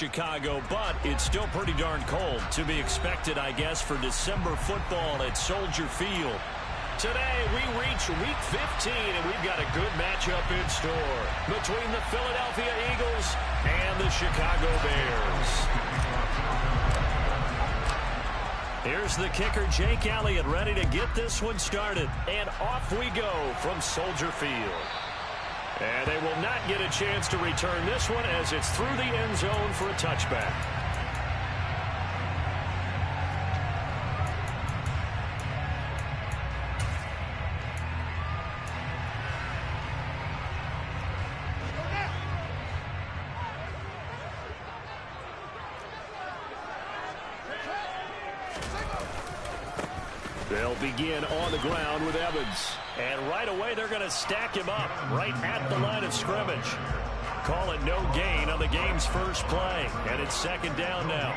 Chicago, but it's still pretty darn cold. To be expected, I guess, for December football at Soldier Field. Today, we reach Week 15, and we've got a good matchup in store between the Philadelphia Eagles and the Chicago Bears. Here's the kicker, Jake Elliott, ready to get this one started. And off we go from Soldier Field. And they will not get a chance to return this one as it's through the end zone for a touchback. They'll begin on the ground with Evans. And right away, they're going to stack him up right at the line of scrimmage. Call it no gain on the game's first play. And it's second down now.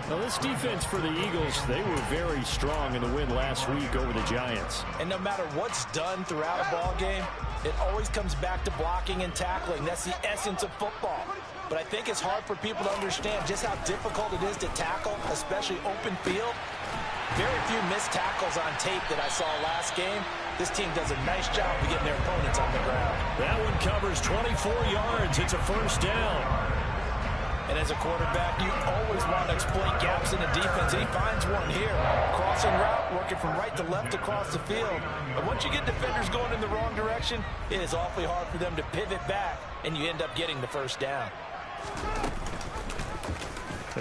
Now, this defense for the Eagles, they were very strong in the win last week over the Giants. And no matter what's done throughout a ball game, it always comes back to blocking and tackling. That's the essence of football. But I think it's hard for people to understand just how difficult it is to tackle, especially open field. Very few missed tackles on tape that I saw last game. This team does a nice job of getting their opponents on the ground. That one covers 24 yards. It's a first down. And as a quarterback, you always want to exploit gaps in the defense. And he finds one here. Crossing route, working from right to left across the field. But once you get defenders going in the wrong direction, it is awfully hard for them to pivot back, and you end up getting the first down.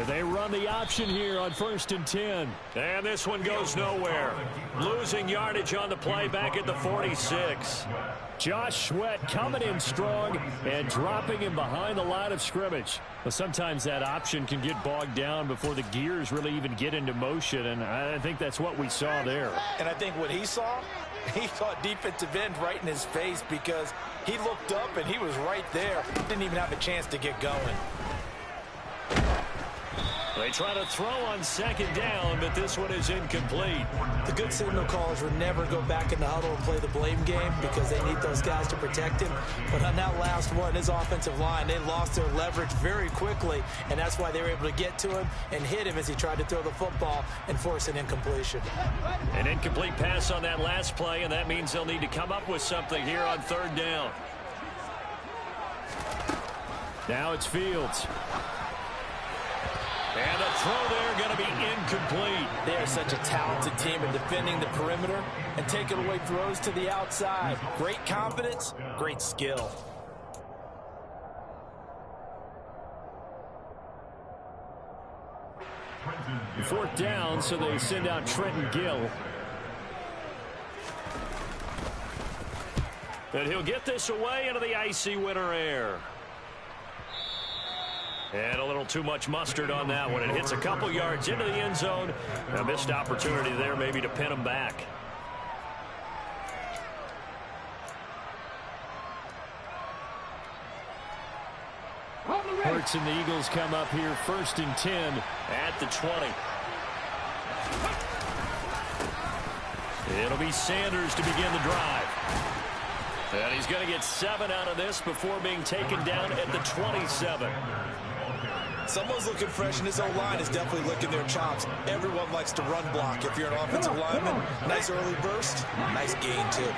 They run the option here on 1st and 10. And this one goes nowhere. Losing yardage on the play back at the 46. Josh Sweat coming in strong and dropping him behind the line of scrimmage. But sometimes that option can get bogged down before the gears really even get into motion, and I think that's what we saw there. And I think what he saw defensive end right in his face because he looked up and he was right there. Didn't even have a chance to get going. They try to throw on second down, but this one is incomplete. The good signal callers would never go back in the huddle and play the blame game because they need those guys to protect him. But on that last one, his offensive line, they lost their leverage very quickly, and that's why they were able to get to him and hit him as he tried to throw the football and force an incompletion. An incomplete pass on that last play, and that means they'll need to come up with something here on third down. Now it's Fields. And a throw there going to be incomplete. They are such a talented team in defending the perimeter and taking away throws to the outside. Great confidence, great skill. Fourth down, so they send out Trenton Gill. And he'll get this away into the icy winter air. And a little too much mustard on that one. It hits a couple yards into the end zone. A missed opportunity there maybe to pin him back. Hurts and the Eagles come up here 1st and 10 at the 20. It'll be Sanders to begin the drive. And he's going to get 7 out of this before being taken down at the 27. Someone's looking fresh, and his O-line is definitely licking their chops. Everyone likes to run block. If you're an offensive lineman, nice early burst, nice gain, too.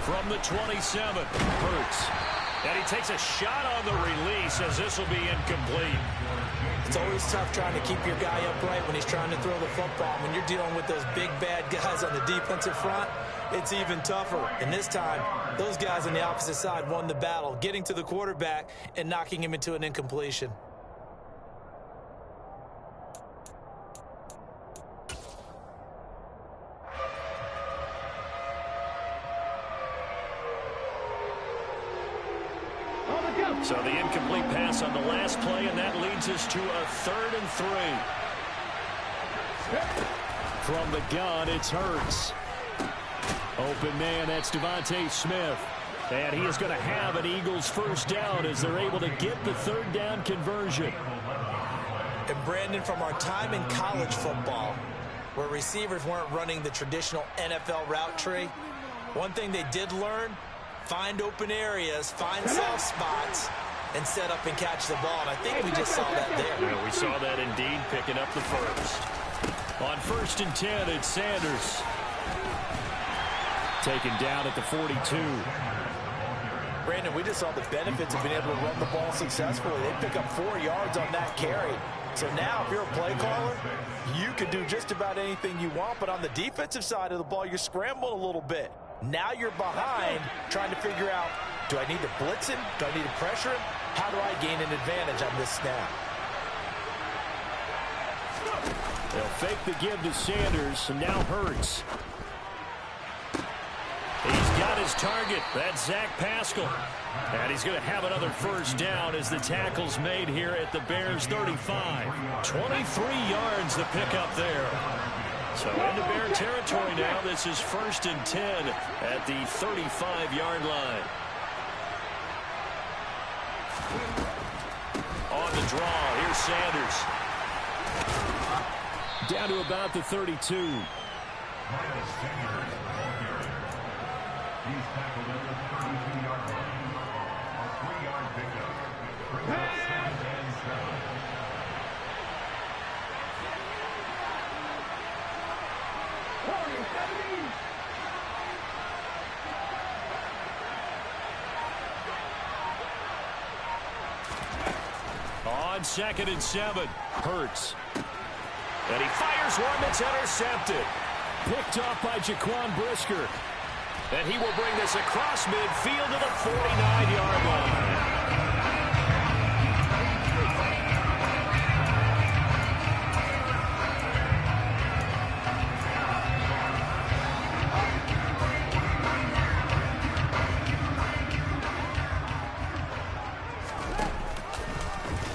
From the 27, Hurts. And he takes a shot on the release as this will be incomplete. It's always tough trying to keep your guy upright when he's trying to throw the football. When you're dealing with those big, bad guys on the defensive front, it's even tougher. And this time, those guys on the opposite side won the battle, getting to the quarterback and knocking him into an incompletion. So the incomplete pass on the last play, and that leads us to a 3rd and 3. From the gun, it's Hurts. Open man, that's Devontae Smith. And he is going to have an Eagles first down as they're able to get the 3rd down conversion. And Brandon, from our time in college football, where receivers weren't running the traditional NFL route tree, one thing they did learn: find open areas, find soft spots, and set up and catch the ball. And I think we just saw that there. Yeah, we saw that indeed, picking up the first. On 1st and 10, it's Sanders. Taken down at the 42. Brandon, we just saw the benefits of being able to run the ball successfully. They pick up 4 yards on that carry. So now, if you're a play caller, you can do just about anything you want. But on the defensive side of the ball, you're scrambling a little bit. Now you're behind, trying to figure out, do I need to blitz him? Do I need to pressure him? How do I gain an advantage on this snap? They'll fake the give to Sanders, and now Hurts. He's got his target. That's Zach Pascal. And he's going to have another first down as the tackle's made here at the Bears 35. 23 yards the pickup there. So into Bear territory now. This is 1st and 10 at the 35-yard line. On the draw, here's Sanders. Down to about the 32. He's tackled at the 32-yard line. A 3-yard pickup. On 2nd and 7, Hurts. And he fires one that's intercepted. Picked off by Jaquan Brisker. And he will bring this across midfield to the 49-yard line.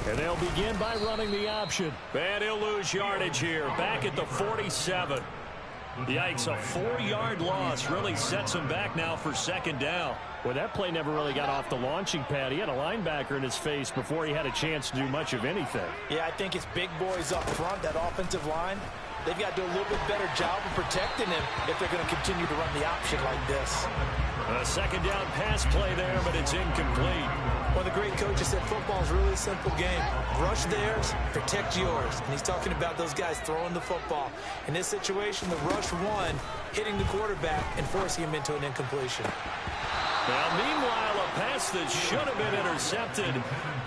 And they'll begin by running the option. And he'll lose yardage here, back at the 47. Yikes, a 4-yard loss really sets him back now for 2nd down. Well, that play never really got off the launching pad. He had a linebacker in his face before he had a chance to do much of anything. Yeah, I think it's big boys up front, that offensive line. They've got to do a little bit better job of protecting him if they're going to continue to run the option like this. A 2nd down pass play there, but it's incomplete. One of the great coaches said football is really a simple game. Rush theirs, protect yours. And he's talking about those guys throwing the football. In this situation, the rush one, hitting the quarterback and forcing him into an incompletion. Now, meanwhile, a pass that should have been intercepted,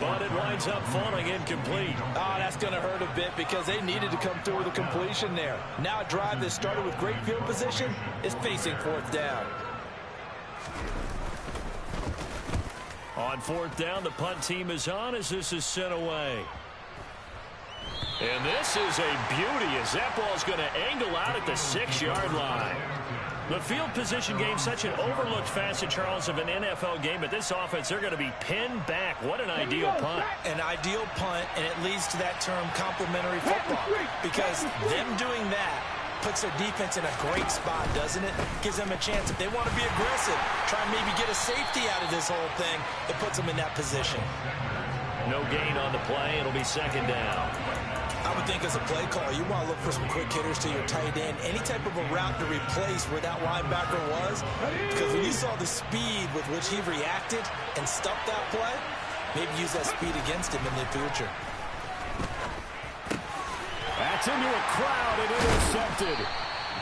but it winds up falling incomplete. Oh, that's going to hurt a bit because they needed to come through with a completion there. Now a drive that started with great field position is facing 4th down. On 4th down, the punt team is on as this is sent away. And this is a beauty as that ball's going to angle out at the 6-yard line. The field position game, such an overlooked facet, Charles, of an NFL game, but this offense, they're going to be pinned back. What an ideal punt. An ideal punt, and it leads to that term complementary football, because them doing that puts their defense in a great spot, doesn't it? Gives them a chance, if they want to be aggressive, try and maybe get a safety out of this whole thing, it puts them in that position. No gain on the play. It'll be 2nd down. I would think as a play caller, you want to look for some quick hitters to your tight end, any type of a route to replace where that linebacker was, because when you saw the speed with which he reacted and stuffed that play, maybe use that speed against him in the future. That's into a crowd and intercepted.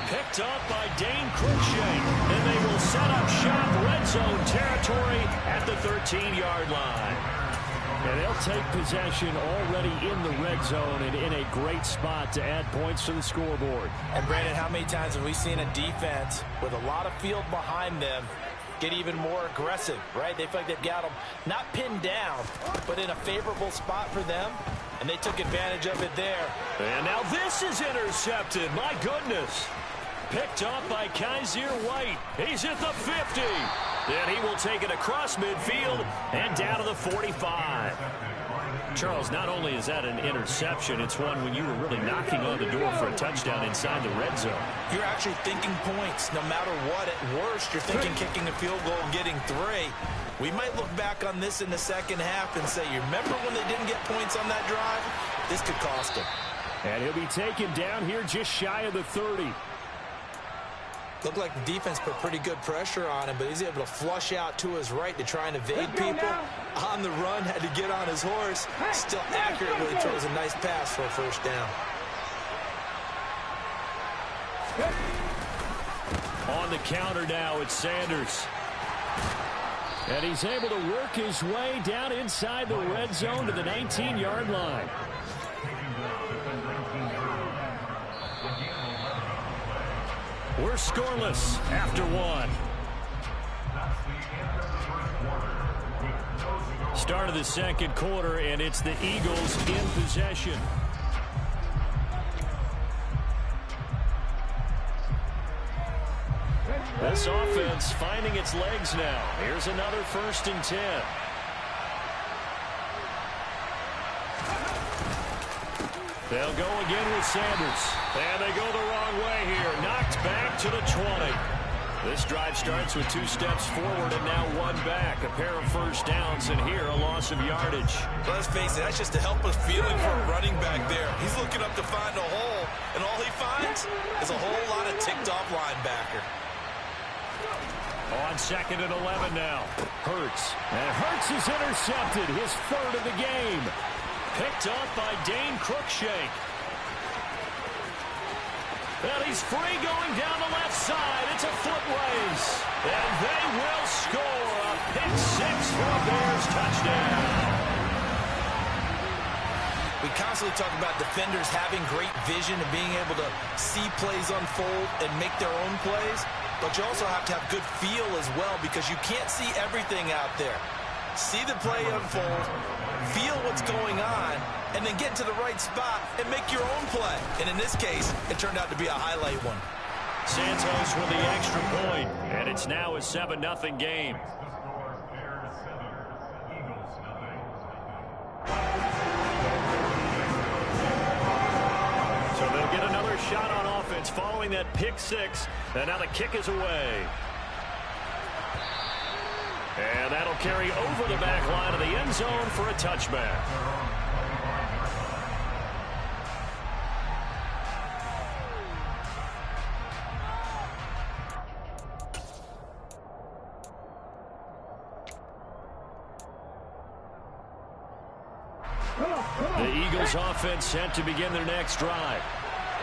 Picked up by Dane Cruikshank. And they will set up shop red zone territory at the 13-yard line. And they'll take possession already in the red zone and in a great spot to add points to the scoreboard. And Brandon, how many times have we seen a defense with a lot of field behind them get even more aggressive, right? They feel like they've got them not pinned down, but in a favorable spot for them. And they took advantage of it there. And now this is intercepted. My goodness. Picked up by Kaiser White. He's at the 50. Then he will take it across midfield and down to the 45. Charles, not only is that an interception, it's one when you were really knocking on the door for a touchdown inside the red zone. You're actually thinking points no matter what. At worst, you're thinking kicking a field goal and getting 3. We might look back on this in the second half and say, you remember when they didn't get points on that drive? This could cost them. And he'll be taken down here just shy of the 30. Looked like the defense put pretty good pressure on him, but he's able to flush out to his right to try and evade people. On the run, had to get on his horse. Still accurately throws a nice pass for a first down. On the counter now, it's Sanders. And he's able to work his way down inside the red zone to the 19-yard line. We're scoreless after one. Start of the second quarter, and it's the Eagles in possession. This offense finding its legs now. Here's another 1st and 10. They'll go again with Sanders. And they go the wrong way here. Knocked back to the 20. This drive starts with 2 steps forward and now 1 back. A pair of first downs, and here a loss of yardage. Let's face it, that's just a helpless feeling for a running back there. He's looking up to find a hole, and all he finds is a whole lot of ticked-off linebacker. On 2nd and 11 now. Hurts. And Hurts is intercepted. His 3rd of the game. Picked up by Dane Cruikshank. And he's free going down the left side. It's a foot race. And they will score a pick 6 for a Bears touchdown. We constantly talk about defenders having great vision and being able to see plays unfold and make their own plays. But you also have to have good feel as well, because you can't see everything out there. See the play unfold, feel what's going on, and then get to the right spot and make your own play. And in this case, it turned out to be a highlight one. Santos with the extra point, and it's now a 7-0 game. So they'll get another shot on offense following that pick 6, and now the kick is away. And that'll carry over the back line of the end zone for a touchback. The Eagles offense set to begin their next drive.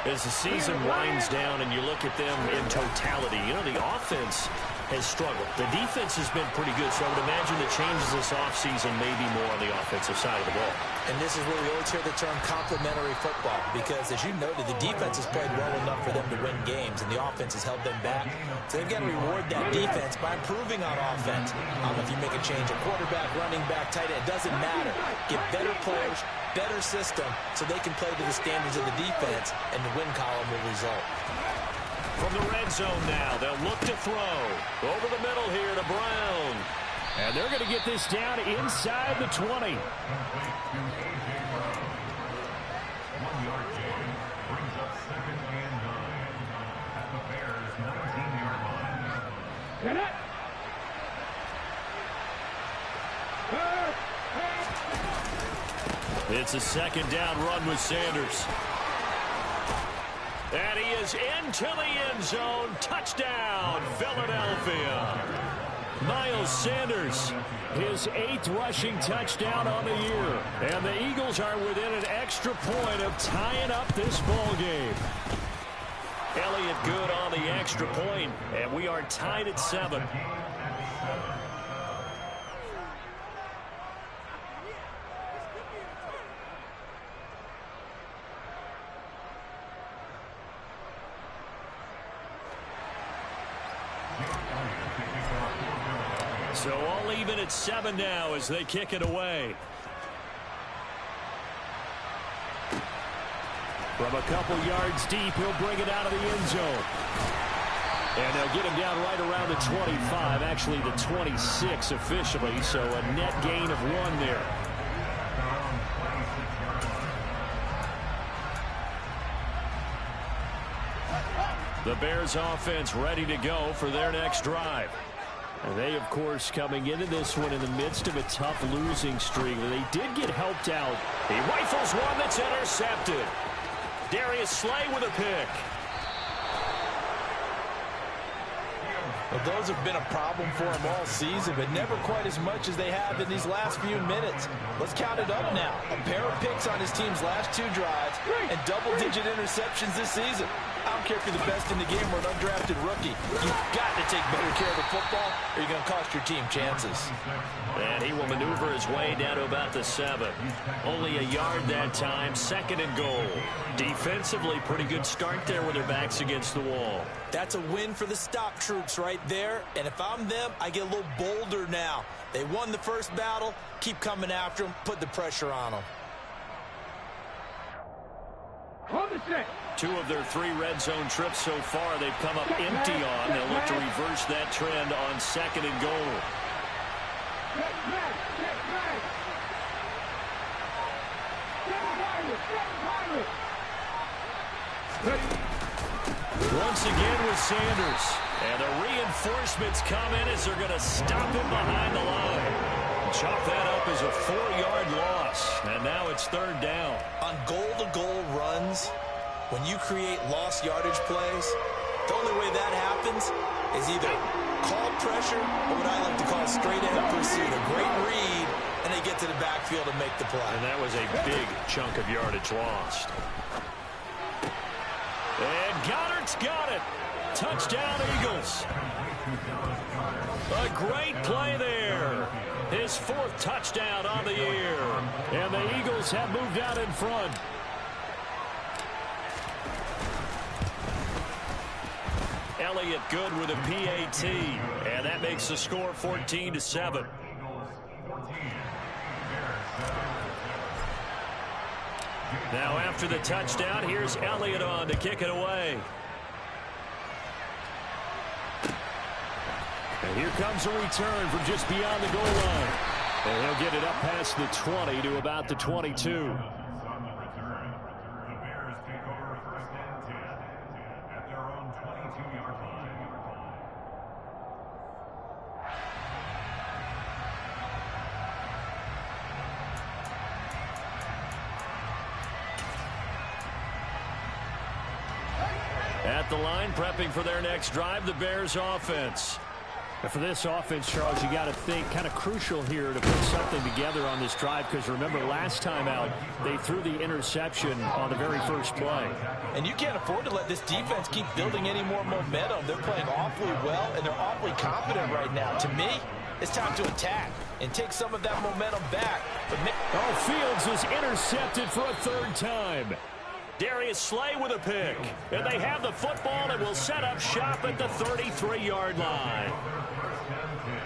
As the season winds down and you look at them in totality, you know, the offense has struggled. The defense has been pretty good, so I would imagine the changes this offseason may be more on the offensive side of the ball. And this is where we always hear the term complementary football, because, as you noted, the defense has played well enough for them to win games, and the offense has held them back. So they've got to reward that defense by improving on offense. I don't know if you make a change, a quarterback, running back, tight end, it doesn't matter. Get better players, better system, so they can play to the standards of the defense, and the win column will result. From the red zone now, they'll look to throw. Over the middle here to Brown. And they're going to get this down inside the 20. 1 yard gain brings up 2nd and 9 at the Bears' 19-yard line. It's a 2nd down run with Sanders. And he is into the end zone. Touchdown, Philadelphia. Miles Sanders, his 8th rushing touchdown on the year. And the Eagles are within an extra point of tying up this ball game. Elliott good on the extra point, and we are tied at 7. So all even at 7 now as they kick it away. From a couple yards deep, he'll bring it out of the end zone. And they'll get him down right around the 25, actually the 26 officially, so a net gain of 1 there. The Bears offense ready to go for their next drive. And they, of course, coming into this one in the midst of a tough losing streak. They did get helped out. He rifles one that's intercepted. Darius Slay with a pick. Well, those have been a problem for him all season, but never quite as much as they have in these last few minutes. Let's count it up now. A pair of picks on his team's last 2 drives and double-digit interceptions this season. I don't care if you're the best in the game or an undrafted rookie. You've got to take better care of the football or you're going to cost your team chances. And he will maneuver his way down to about the 7. Only a yard that time, 2nd and goal. Defensively, pretty good start there with their backs against the wall. That's a win for the stop troops right there. And if I'm them, I get a little bolder now. They won the first battle. Keep coming after them. Put the pressure on them. 2 of their 3 red zone trips so far they've come up empty on. They'll look to reverse that trend on 2nd and goal. Once again with Sanders. And the reinforcements come in as they're going to stop him behind the line. Chop that up as a 4-yard loss. And now it's 3rd down. On goal-to-goal runs, when you create lost yardage plays, the only way that happens is either call pressure or what I like to call straight-ahead pursuit. A great read, and they get to the backfield and make the play. And that was a big chunk of yardage lost. And Goddard's got it. Touchdown, Eagles. A great play there. His 4th touchdown on the year. And the Eagles have moved out in front. Elliott good with a PAT. And that makes the score 14-7. Now after the touchdown, here's Elliott on to kick it away. And here comes a return from just beyond the goal line. And he'll get it up past the 20 to about the 22. At the line, prepping for their next drive, the Bears offense. And for this offense, Charles, you got to think kind of crucial here to put something together on this drive, because remember last time out they threw the interception on the very first play. And you can't afford to let this defense keep building any more momentum. They're playing awfully well and they're awfully confident right now. To me, it's time to attack and take some of that momentum back. But Fields is intercepted for a 3rd time. Darius Slay with a pick. And they have the football and will set up shop at the 33-yard line.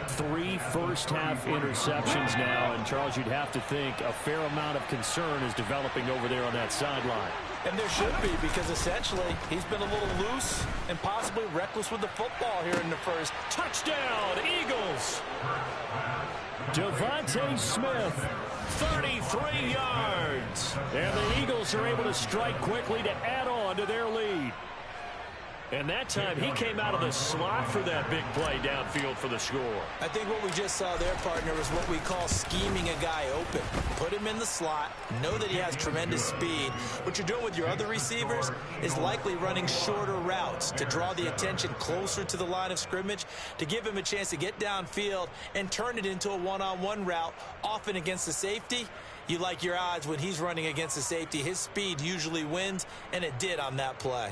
3 first-half interceptions now. And, Charles, you'd have to think a fair amount of concern is developing over there on that sideline. And there should be, because essentially he's been a little loose and possibly reckless with the football here in the first. Touchdown, Eagles! Devontae Smith, 33 yards. And the Eagles are able to strike quickly to add on to their lead. And that time he came out of the slot for that big play downfield for the score. I think what we just saw there, partner, is what we call scheming a guy open. Put him in the slot, know that he has tremendous speed. What you're doing with your other receivers is likely running shorter routes to draw the attention closer to the line of scrimmage, to give him a chance to get downfield and turn it into a one-on-one route, often against the safety. You like your odds when he's running against the safety. His speed usually wins, and it did on that play.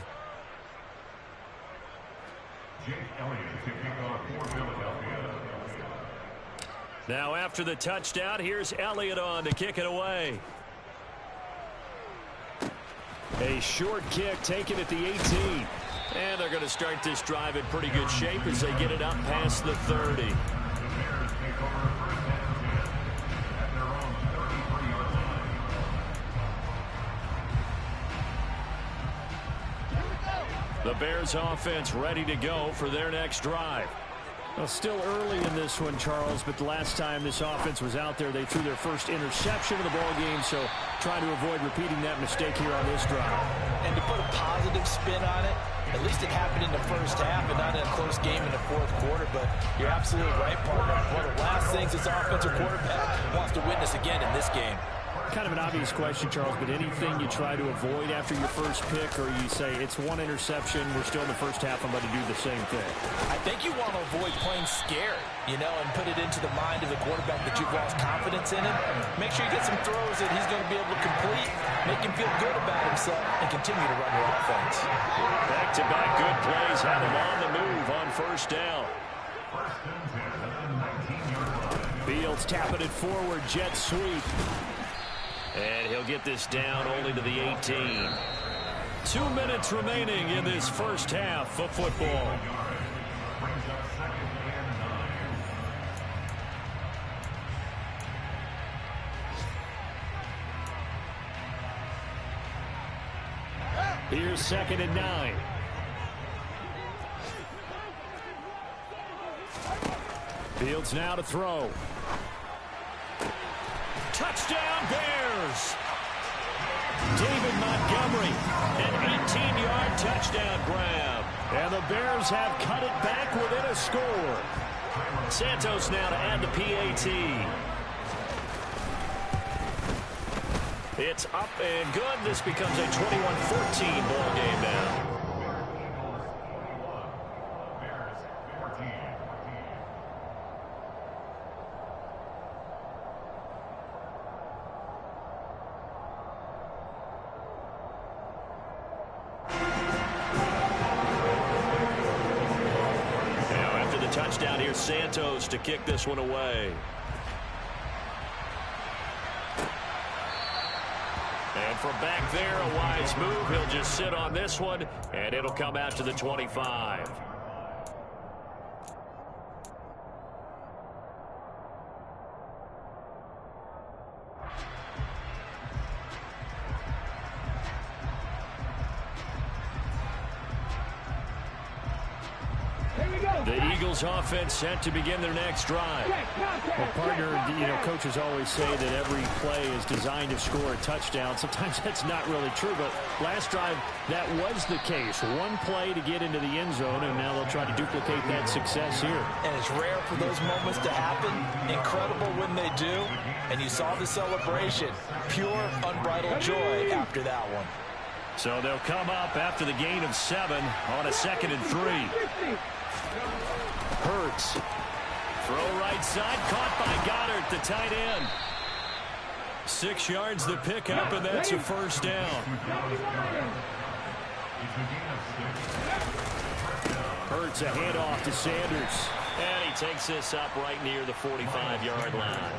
Jake Elliott to kick off for Philadelphia. Now after the touchdown, here's Elliott on to kick it away. A short kick taken at the 18. And they're going to start this drive in pretty good shape as they get it up past the 30. The Bears take over first and 10 at their own 33-yard line. The Bears offense ready to go for their next drive. Well, still early in this one, Charles, but the last time this offense was out there, they threw their first interception of the ball game, so trying to avoid repeating that mistake here on this drive. And to put a positive spin on it, at least it happened in the first half and not in a close game in the 4th quarter, but you're absolutely right, partner. One of the last things this offensive quarterback wants to witness again in this game. Kind of an obvious question, Charles, but anything you try to avoid after your first pick, or you say it's one interception, we're still in the first half, I'm going to do the same thing? I think you want to avoid playing scared, and put it into the mind of the quarterback that you've lost confidence in him. Make sure you get some throws that he's going to be able to complete, make him feel good about himself, and continue to run your offense. Back-to-back good plays have him on the move on first down. Fields tapping it forward, jet sweep. And he'll get this down only to the 18. 2 minutes remaining in this first half of football. Here's 2nd and 9. Fields now to throw. Touchdown Bears! David Montgomery, an 18-yard touchdown grab. And the Bears have cut it back within a score. Santos now to add the PAT. It's up and good. This becomes a 21-14 ball game now. Touchdown here, Santos to kick this one away. And from back there, a wise move. He'll just sit on this one, and it'll come out to the 25. The Eagles offense set to begin their next drive. Well, partner, coaches always say that every play is designed to score a touchdown. Sometimes that's not really true, but last drive, that was the case. One play to get into the end zone, and now they'll try to duplicate that success here. And it's rare for those moments to happen. Incredible when they do. And you saw the celebration. Pure, unbridled joy after that one. So they'll come up after the gain of 7 on a 2nd and 3. Hurts. Throw right side, caught by Goddard, the tight end. 6 yards the pickup, and that's a first down. Hurts a handoff to Sanders. And he takes this up right near the 45-yard line.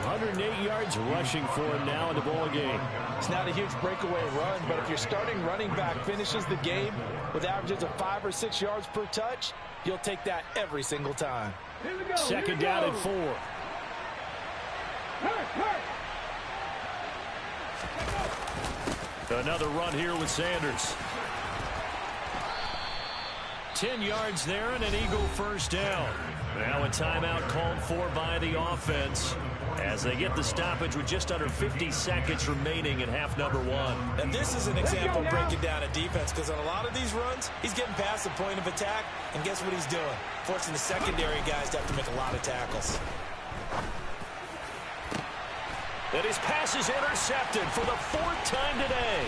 108 yards rushing for him now in the ball game. It's not a huge breakaway run, but if your starting running back finishes the game with averages of 5 or 6 yards per touch, you'll take that every single time. 2nd down and 4. Another run here with Sanders. 10 yards there and an Eagle first down. Now a timeout called for by the offense as they get the stoppage with just under 50 seconds remaining in half number 1. And this is an example of breaking down a defense, because on a lot of these runs, he's getting past the point of attack, and guess what he's doing? Forcing the secondary guys to have to make a lot of tackles. And his pass is intercepted for the 4th time today.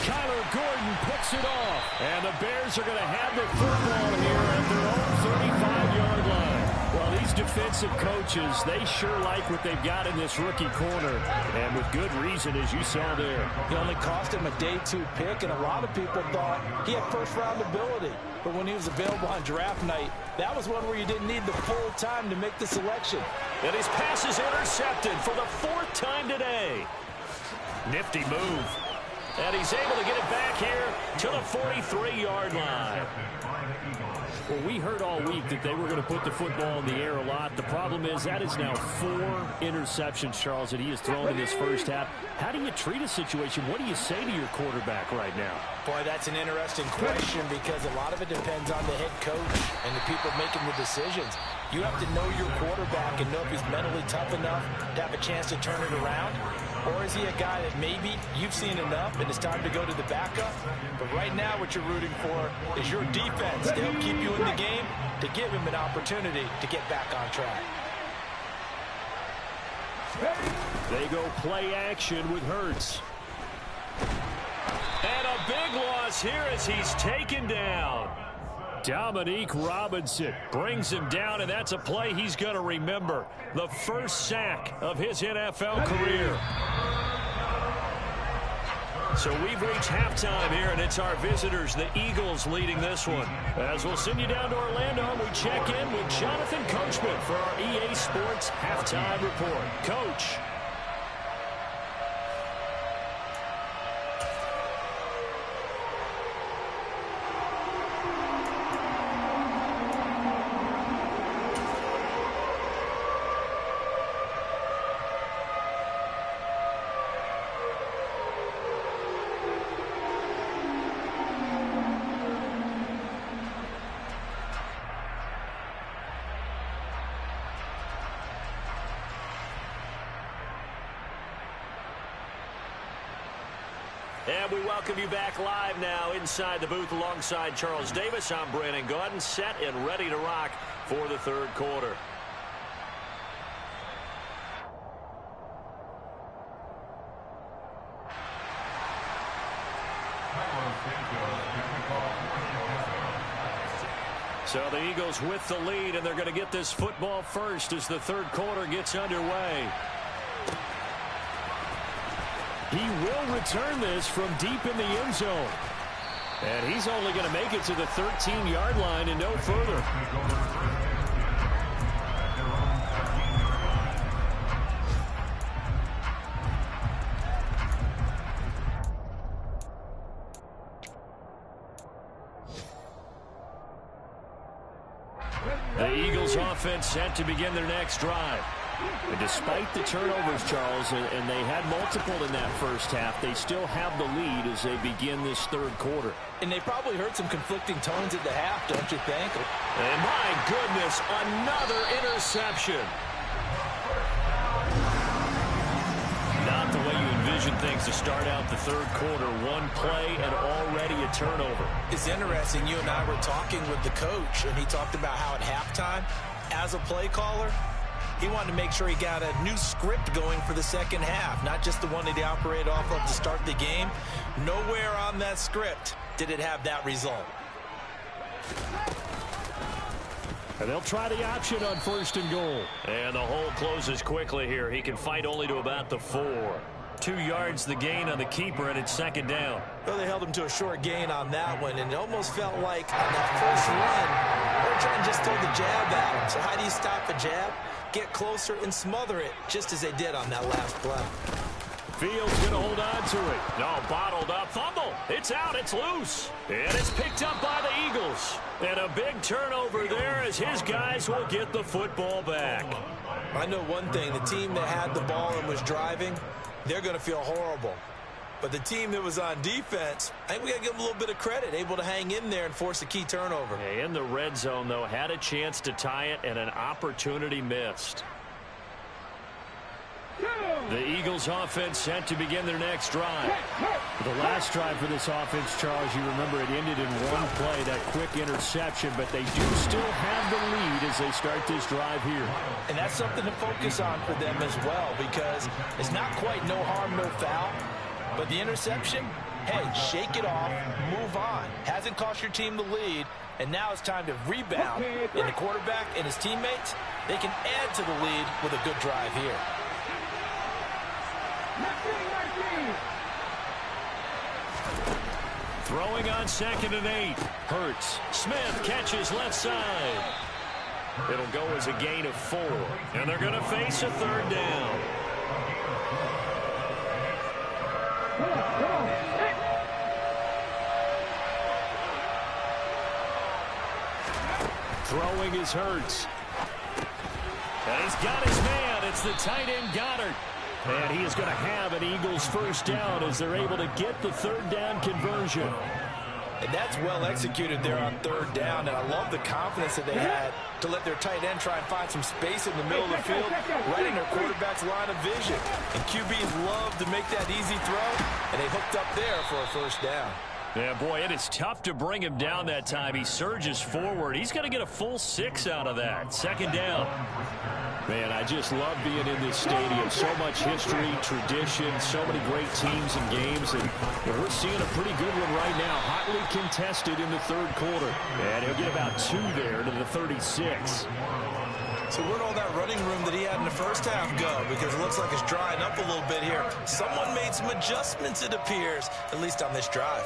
Kyler Gordon picks it off. And the Bears are going to have the football here at their own 35-yard line. Well, these defensive coaches, they sure like what they've got in this rookie corner. And with good reason, as you saw there. He only cost him a day 2 pick, and a lot of people thought he had first-round ability. But when he was available on draft night, that was one where you didn't need the full time to make the selection. And his pass is intercepted for the 4th time today. Nifty move. And he's able to get it back here to the 43-yard line. Well, we heard all week that they were going to put the football in the air a lot. The problem is that is now 4 interceptions, Charles, that he has thrown in this first half. How do you treat a situation? What do you say to your quarterback right now? Boy, that's an interesting question, because a lot of it depends on the head coach and the people making the decisions. You have to know your quarterback and know if he's mentally tough enough to have a chance to turn it around. Or is he a guy that maybe you've seen enough and it's time to go to the backup? But right now what you're rooting for is your defense to help keep you in the game, to give him an opportunity to get back on track. They go play action with Hurts. And a big loss here as he's taken down. Dominique Robinson brings him down, and that's a play he's going to remember. The first sack of his NFL career. So we've reached halftime here, and it's our visitors, the Eagles, leading this one. As we'll send you down to Orlando, we check in with Jonathan Coachman for our EA Sports Halftime Report. Coach. And we welcome you back live now inside the booth alongside Charles Davis. I'm Brandon Gaudin, set and ready to rock for the third quarter. So the Eagles with the lead, and they're going to get this football first as the third quarter gets underway. He will return this from deep in the end zone. And he's only going to make it to the 13-yard line and no further. The Eagles offense set to begin their next drive. And despite the turnovers, Charles, and they had multiple in that first half, they still have the lead as they begin this third quarter. And they probably heard some conflicting tones at the half, don't you think? And my goodness, another interception. Not the way you envision things to start out the third quarter. One play and already a turnover. It's interesting. You and I were talking with the coach, and he talked about how at halftime, as a play caller, he wanted to make sure he got a new script going for the second half, not just the one that he operated off of to start the game. Nowhere on that script did it have that result. And they'll try the option on first and goal. And the hole closes quickly here. He can fight only to about the 4. 2 yards the gain on the keeper, and it's second down. Well, they held him to a short gain on that one, and it almost felt like on that first run, Bertrand just threw the jab at him. So how do you stop a jab? Get closer and smother it, just as they did on that last play. Fields going to hold on to it. No, bottled up. Fumble. It's out. It's loose. And it's picked up by the Eagles. And a big turnover there as his guys will get the football back. I know one thing. The team that had the ball and was driving, they're going to feel horrible. But the team that was on defense, I think we got to give them a little bit of credit, able to hang in there and force a key turnover. In the red zone, though, had a chance to tie it and an opportunity missed. The Eagles offense set to begin their next drive. The last drive for this offense, Charles, you remember it ended in one play, that quick interception, but they do still have the lead as they start this drive here. And that's something to focus on for them as well, because it's not quite no harm, no foul. But the interception, hey, shake it off, move on. Hasn't cost your team the lead, and now it's time to rebound. And the quarterback and his teammates, they can add to the lead with a good drive here. Throwing on 2nd and 8. Hurts. Smith catches left side. It'll go as a gain of 4. And they're going to face a third down. Throwing is Hurts. And he's got his man. It's the tight end Goddard. And he is going to have an Eagles first down as they're able to get the third down conversion. And that's well executed there on third down. And I love the confidence that they had to let their tight end try and find some space in the middle of the field, right in their quarterback's line of vision. And QBs love to make that easy throw, and they hooked up there for a first down. Yeah, boy, it is tough to bring him down that time. He surges forward. He's going to get a full 6 out of that. Second down. Man, I just love being in this stadium. So much history, tradition, so many great teams and games. And we're seeing a pretty good one right now. Hotly contested in the third quarter. And he'll get about 2 there to the 36. So where'd all that running room that he had in the first half go? Because it looks like it's drying up a little bit here. Someone made some adjustments, it appears, at least on this drive.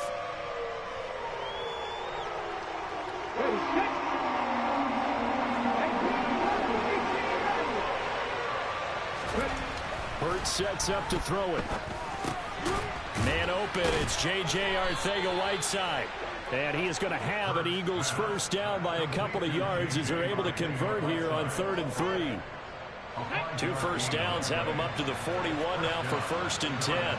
Hurts sets up to throw it. Man open, it's J.J. Arcega-Whiteside. And he is going to have an Eagles first down by a couple of yards as they're able to convert here on 3rd and 3. 2 first downs have him up to the 41 now for 1st and 10.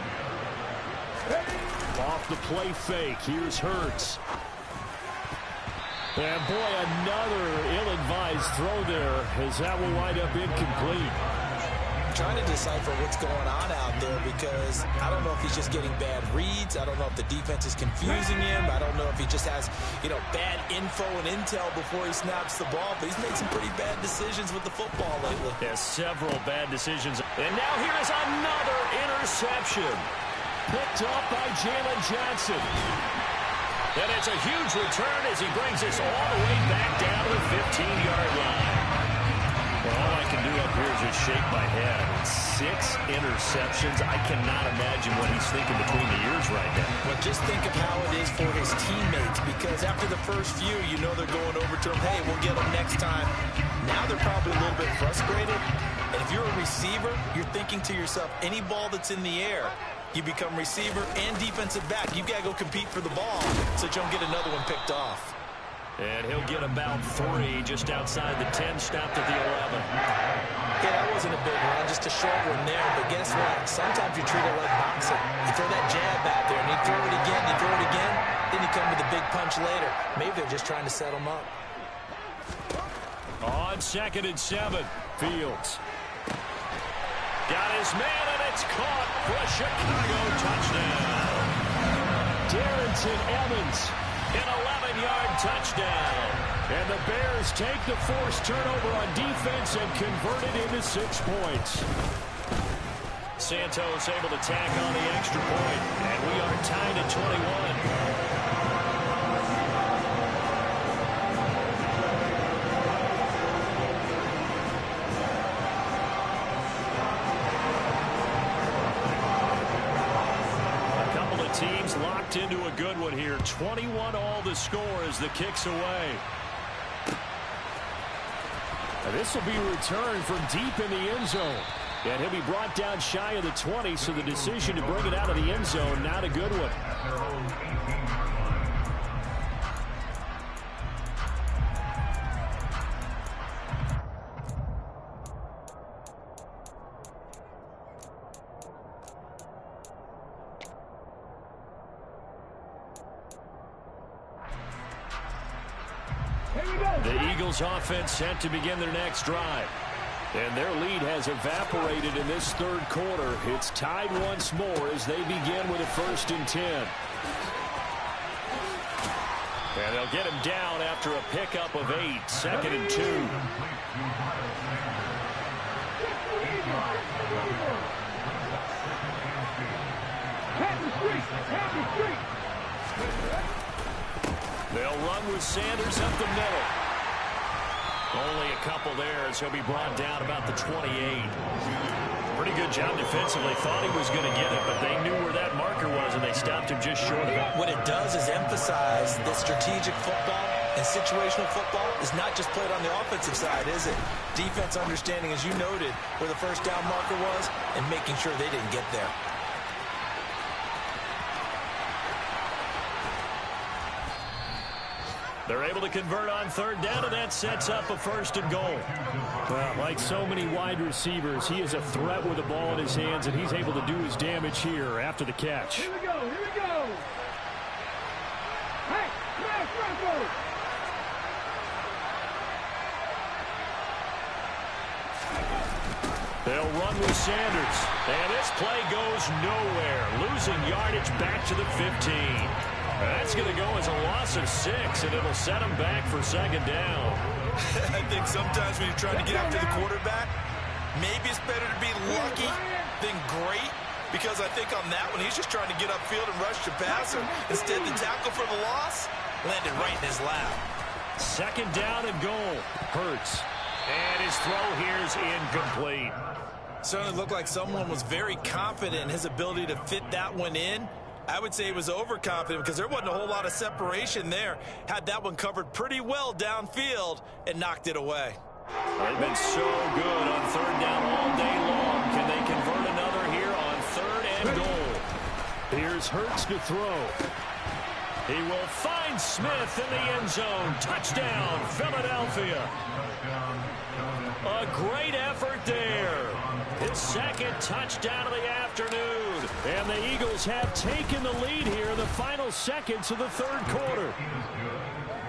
Off the play fake, here's Hurts. And boy, another ill-advised throw there as that will wind up incomplete. Trying to decipher what's going on out there because I don't know if he's just getting bad reads. I don't know if the defense is confusing him. I don't know if he just has, bad info and intel before he snaps the ball. But he's made some pretty bad decisions with the football lately. Yeah, several bad decisions. And now here is another interception. Picked up by Jalen Johnson. And it's a huge return as he brings us all the way back down to the 15-yard line. Well, all I can do up here is just shake my head. 6 interceptions. I cannot imagine what he's thinking between the ears right now. But just think of how it is for his teammates, because after the first few, they're going over to him, hey, we'll get him next time. Now they're probably a little bit frustrated. And if you're a receiver, you're thinking to yourself, any ball that's in the air, you become receiver and defensive back. You've got to go compete for the ball so that you don't get another one picked off. And he'll get about 3 just outside the 10, stopped at the 11. Yeah, that wasn't a big run, just a short one there. But guess what? Sometimes you treat it like boxing. You throw that jab out there, and you throw it again, you throw it again, then you come with a big punch later. Maybe they're just trying to set him up. On 2nd and 7, Fields. Got his man, and it's caught for a Chicago touchdown. Darrington Evans. An 11-yard touchdown. And the Bears take the forced turnover on defense and convert it into 6 points. Santos able to tack on the extra point, and we are tied at 21. Teams locked into a good one here. 21 all the score as the kick's away. And this will be returned from deep in the end zone. And he'll be brought down shy of the 20, so the decision to bring it out of the end zone, not a good one. The Eagles offense set to begin their next drive. And their lead has evaporated in this third quarter. It's tied once more as they begin with a 1st and 10. And they'll get him down after a pickup of 8. 2nd and 2. They'll run with Sanders up the middle. Only a couple there as he'll be brought down about the 28. Pretty good job defensively. Thought he was going to get it, but they knew where that marker was, and they stopped him just short of it. What it does is emphasize that strategic football and situational football is not just played on the offensive side, is it? Defense understanding, as you noted, where the first down marker was and making sure they didn't get there. They're able to convert on 3rd down, and that sets up a 1st and goal. Well, like so many wide receivers, he is a threat with the ball in his hands, and he's able to do his damage here after the catch. Here we go, here we go. Hey, smash, Franco. They'll run with Sanders, and this play goes nowhere. Losing yardage back to the 15. That's going to go as a loss of 6, and it'll set them back for 2nd down. I think sometimes when you're trying to get after the quarterback, Maybe it's better to be lucky than great, because I think on that one, he's just trying to get upfield and rush the passer. Instead, the tackle for the loss landed right in his lap. Second down and goal. Hurts. And his throw here is incomplete. Certainly looked like someone was very confident in his ability to fit that one in. I would say he was overconfident because there wasn't a whole lot of separation there. Had that one covered pretty well downfield and knocked it away. They've been so good on third down all day long. Can they convert another here on third and goal? Here's Hurts to throw. He will find Smith in the end zone. Touchdown, Philadelphia. A great effort there. His second touchdown of the afternoon. And the Eagles have taken the lead here in the final seconds of the third quarter.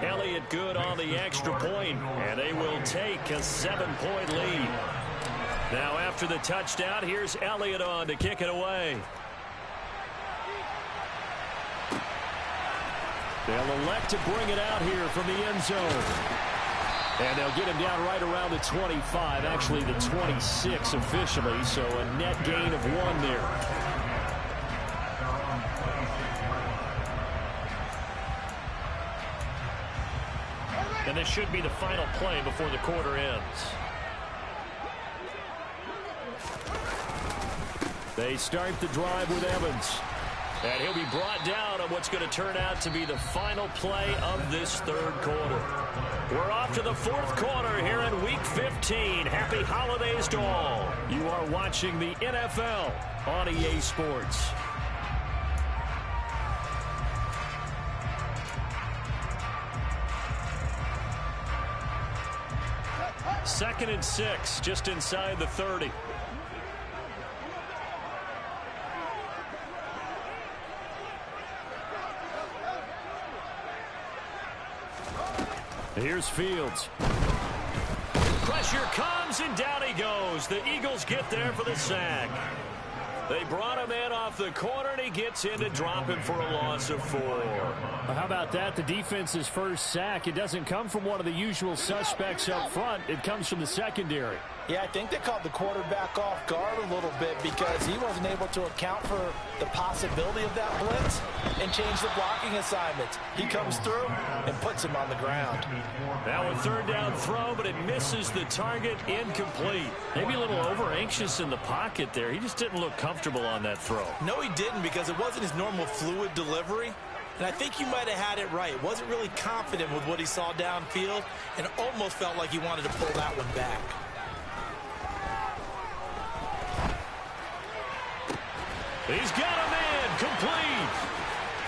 Elliott good on the extra point, and they will take a 7-point lead. Now after the touchdown, here's Elliott on to kick it away. They'll elect to bring it out here from the end zone. And they'll get him down right around the 25, actually the 26 officially, so a net gain of 1 there. And this should be the final play before the quarter ends. They start the drive with Evans. And he'll be brought down on what's going to turn out to be the final play of this third quarter. We're off to the fourth quarter here in Week 15. Happy holidays to all. You are watching the NFL on EA Sports. Second and 6, just inside the 30. Here's Fields. Pressure comes, and down he goes. The Eagles get there for the sack. They brought him in off the corner, and he gets in to drop him for a loss of 4. Well, how about that? The defense's first sack. It doesn't come from one of the usual suspects up front. It comes from the secondary. Yeah, I think they caught the quarterback off guard a little bit because he wasn't able to account for the possibility of that blitz and change the blocking assignments. He comes through and puts him on the ground. Now a third down throw, but it misses the target, incomplete. Maybe a little over-anxious in the pocket there. He just didn't look comfortable on that throw. No, he didn't, because it wasn't his normal fluid delivery. And I think you might have had it right. Wasn't really confident with what he saw downfield and almost felt like he wanted to pull that one back. He's got him in, complete.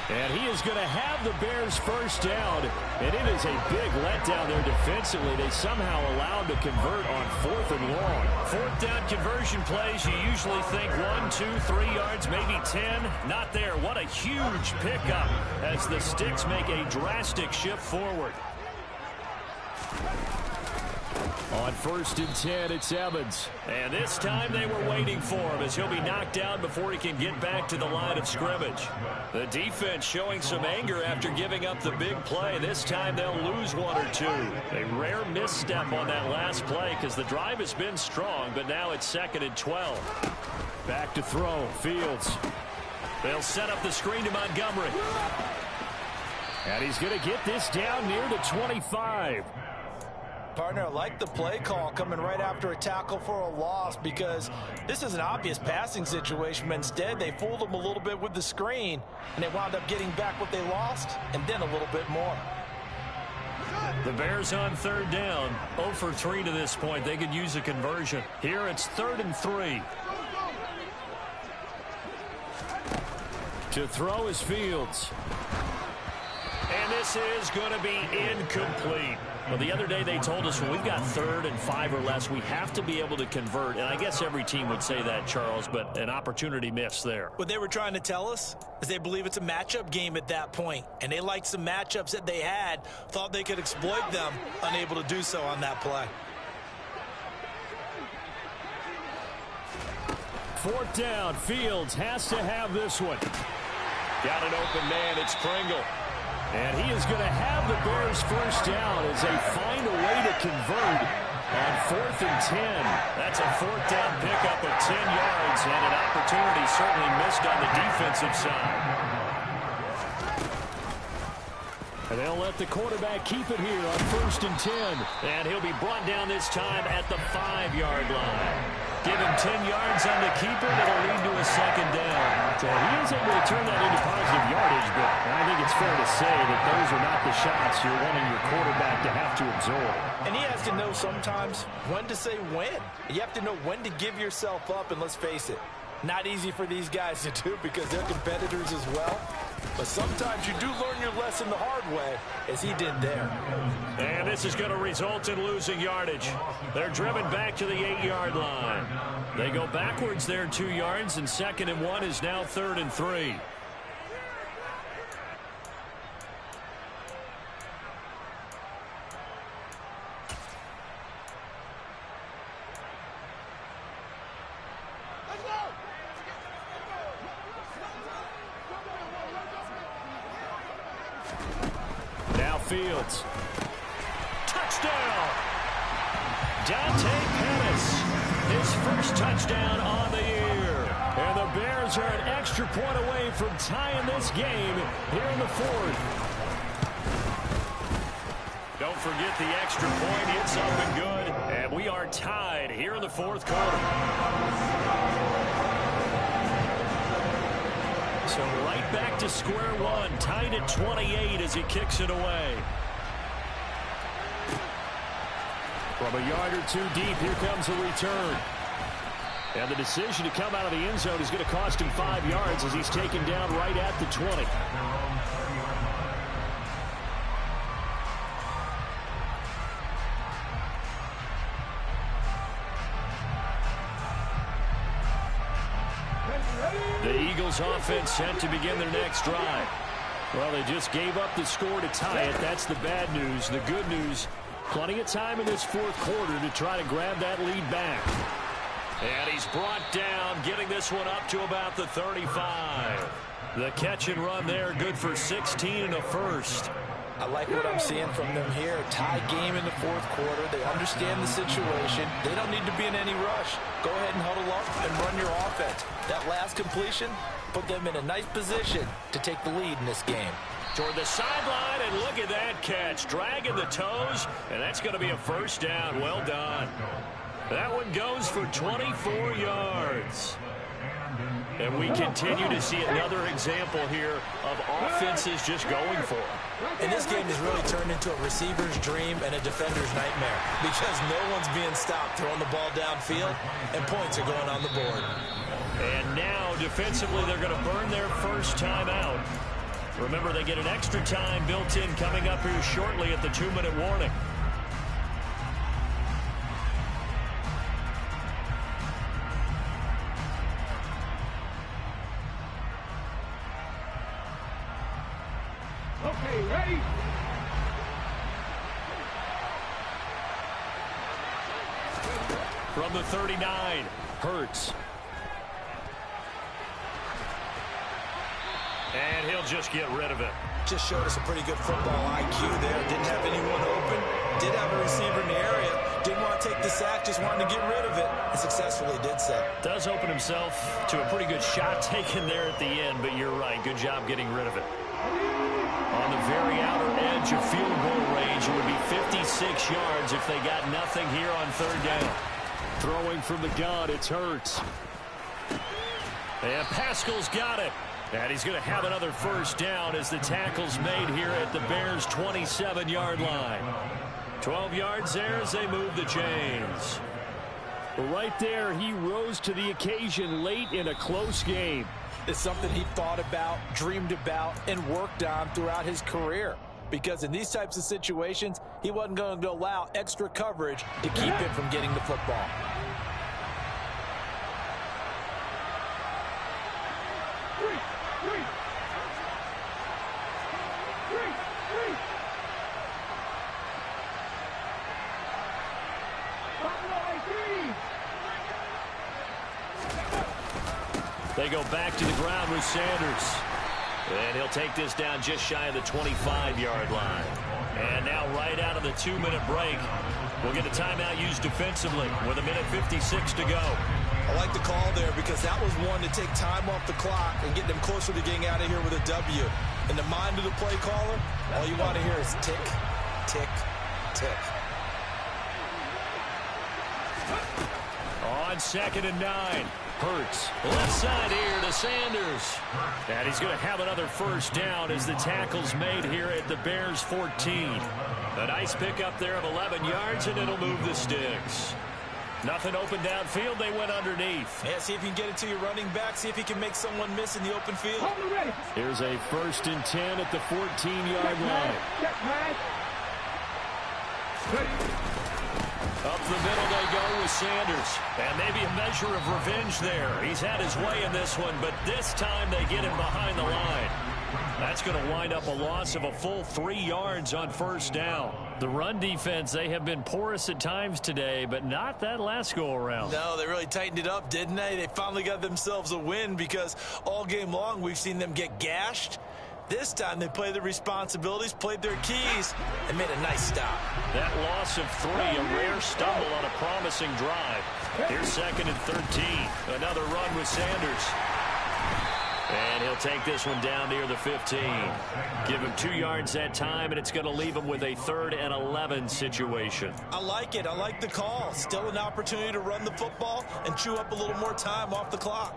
And he is going to have the Bears first down. And it is a big letdown there defensively. They somehow allowed to convert on 4th and long. Fourth down conversion plays, you usually think 1, 2, 3 yards, maybe 10. Not there. What a huge pickup as the Sticks make a drastic shift forward. On 1st and 10, it's Evans. And this time they were waiting for him as he'll be knocked down before he can get back to the line of scrimmage. The defense showing some anger after giving up the big play. This time they'll lose 1 or 2. A rare misstep on that last play because the drive has been strong, but now it's 2nd and 12. Back to throw, Fields. They'll set up the screen to Montgomery. And he's going to get this down near the 25. Partner, I like the play call coming right after a tackle for a loss because this is an obvious passing situation, but instead they fooled them a little bit with the screen, and they wound up getting back what they lost and then a little bit more. The Bears on third down, 0 for 3 to this point. They could use a conversion. Here it's 3rd and 3. To throw is Fields. And this is going to be incomplete. Well, the other day they told us when we've got 3rd and 5 or less, we have to be able to convert. And I guess every team would say that, Charles, but an opportunity missed there. What they were trying to tell us is they believe it's a matchup game at that point. And they liked some matchups that they had, thought they could exploit them, unable to do so on that play. 4th down, Fields has to have this one. Got an open man, it's Pringle. And he is going to have the Bears first down as they find a way to convert. On 4th and 10. That's a 4th down pickup of 10 yards and an opportunity certainly missed on the defensive side. And they'll let the quarterback keep it here on 1st and 10. And he'll be brought down this time at the 5-yard line. Give him 10 yards on the keeper. That'll lead to a 2nd down. So he is able to turn that into positive yardage, but I think it's fair to say that those are not the shots you're wanting your quarterback to have to absorb. And he has to know sometimes when to say when. You have to know when to give yourself up, and let's face it, not easy for these guys to do because they're competitors as well. But sometimes you do learn your lesson the hard way, as he did there. And this is going to result in losing yardage. They're driven back to the 8-yard line. They go backwards there 2 yards, and 2nd and 1 is now 3rd and 3. Fields. Touchdown! Dante Pettis. His first touchdown on the year. And the Bears are an extra point away from tying this game here in the 4th. Don't forget the extra point. It's up and good. And we are tied here in the 4th quarter. So right back to square one, tied at 28 as he kicks it away. From a yard or 2 deep, here comes a return. And the decision to come out of the end zone is going to cost him 5 yards as he's taken down right at the 20. The Eagles offense set to begin their next drive. Well, they just gave up the score to tie it. That's the bad news. The good news, plenty of time in this 4th quarter to try to grab that lead back. And he's brought down, getting this one up to about the 35. The catch and run there, good for 16 and a first. I like what I'm seeing from them here. Tie game in the 4th quarter. They understand the situation. They don't need to be in any rush. Go ahead and huddle up and run your offense. That last completion put them in a nice position to take the lead in this game. Toward the sideline, and look at that catch. Dragging the toes, and that's going to be a 1st down. Well done. That one goes for 24 yards. And we continue to see another example here of offenses just going for it. And this game has really turned into a receiver's dream and a defender's nightmare because no one's being stopped throwing the ball downfield, and points are going on the board. And now, defensively, they're going to burn their first time out. Remember, they get an extra time built in coming up here shortly at the 2-minute warning. Okay, ready? From the 39, Hurts. And he'll just get rid of it. Just showed us a pretty good football IQ there. Didn't have anyone open. Did have a receiver in the area. Didn't want to take the sack. Just wanted to get rid of it. And successfully did so. Does open himself to a pretty good shot taken there at the end. But you're right. Good job getting rid of it. On the very outer edge of field goal range, it would be 56 yards if they got nothing here on 3rd down. Throwing from the gun, it's Hurts. And Pascal's got it. And he's going to have another 1st down as the tackle's made here at the Bears' 27-yard line. 12 yards there as they move the chains. Well, right there, he rose to the occasion late in a close game. It's something he thought about, dreamed about, and worked on throughout his career. Because in these types of situations, he wasn't going to allow extra coverage to keep him from getting the football. They go back to the ground with Sanders. And he'll take this down just shy of the 25-yard line. And now right out of the 2-minute break, We'll get a timeout used defensively with 1:56 to go. I like the call there because that was one to take time off the clock and get them closer to getting out of here with a W. In the mind of the play caller, all you want to hear is tick, tick, tick. On 2nd and 9. Hurts. Left side here to Sanders. And he's going to have another first down as the tackle's made here at the Bears 14. A nice pickup there of 11 yards, and it'll move the sticks. Nothing open downfield. They went underneath. Yeah, see if you can get it to your running back. See if you can make someone miss in the open field. Here's a 1st and 10 at the 14-yard line. Up the middle they go with Sanders. And maybe a measure of revenge there. He's had his way in this one, but this time they get him behind the line. That's going to wind up a loss of a full 3 yards on first down. The run defense, they have been porous at times today, but not that last go-around. No, they really tightened it up, didn't they? They finally got themselves a win because all game long we've seen them get gashed. This time they played their responsibilities, played their keys, and made a nice stop. That loss of 3, a rare stumble on a promising drive. Here's 2nd and 13. Another run with Sanders. And he'll take this one down near the 15. Give him 2 yards that time, and it's going to leave him with a 3rd and 11 situation. I like it. I like the call. Still an opportunity to run the football and chew up a little more time off the clock.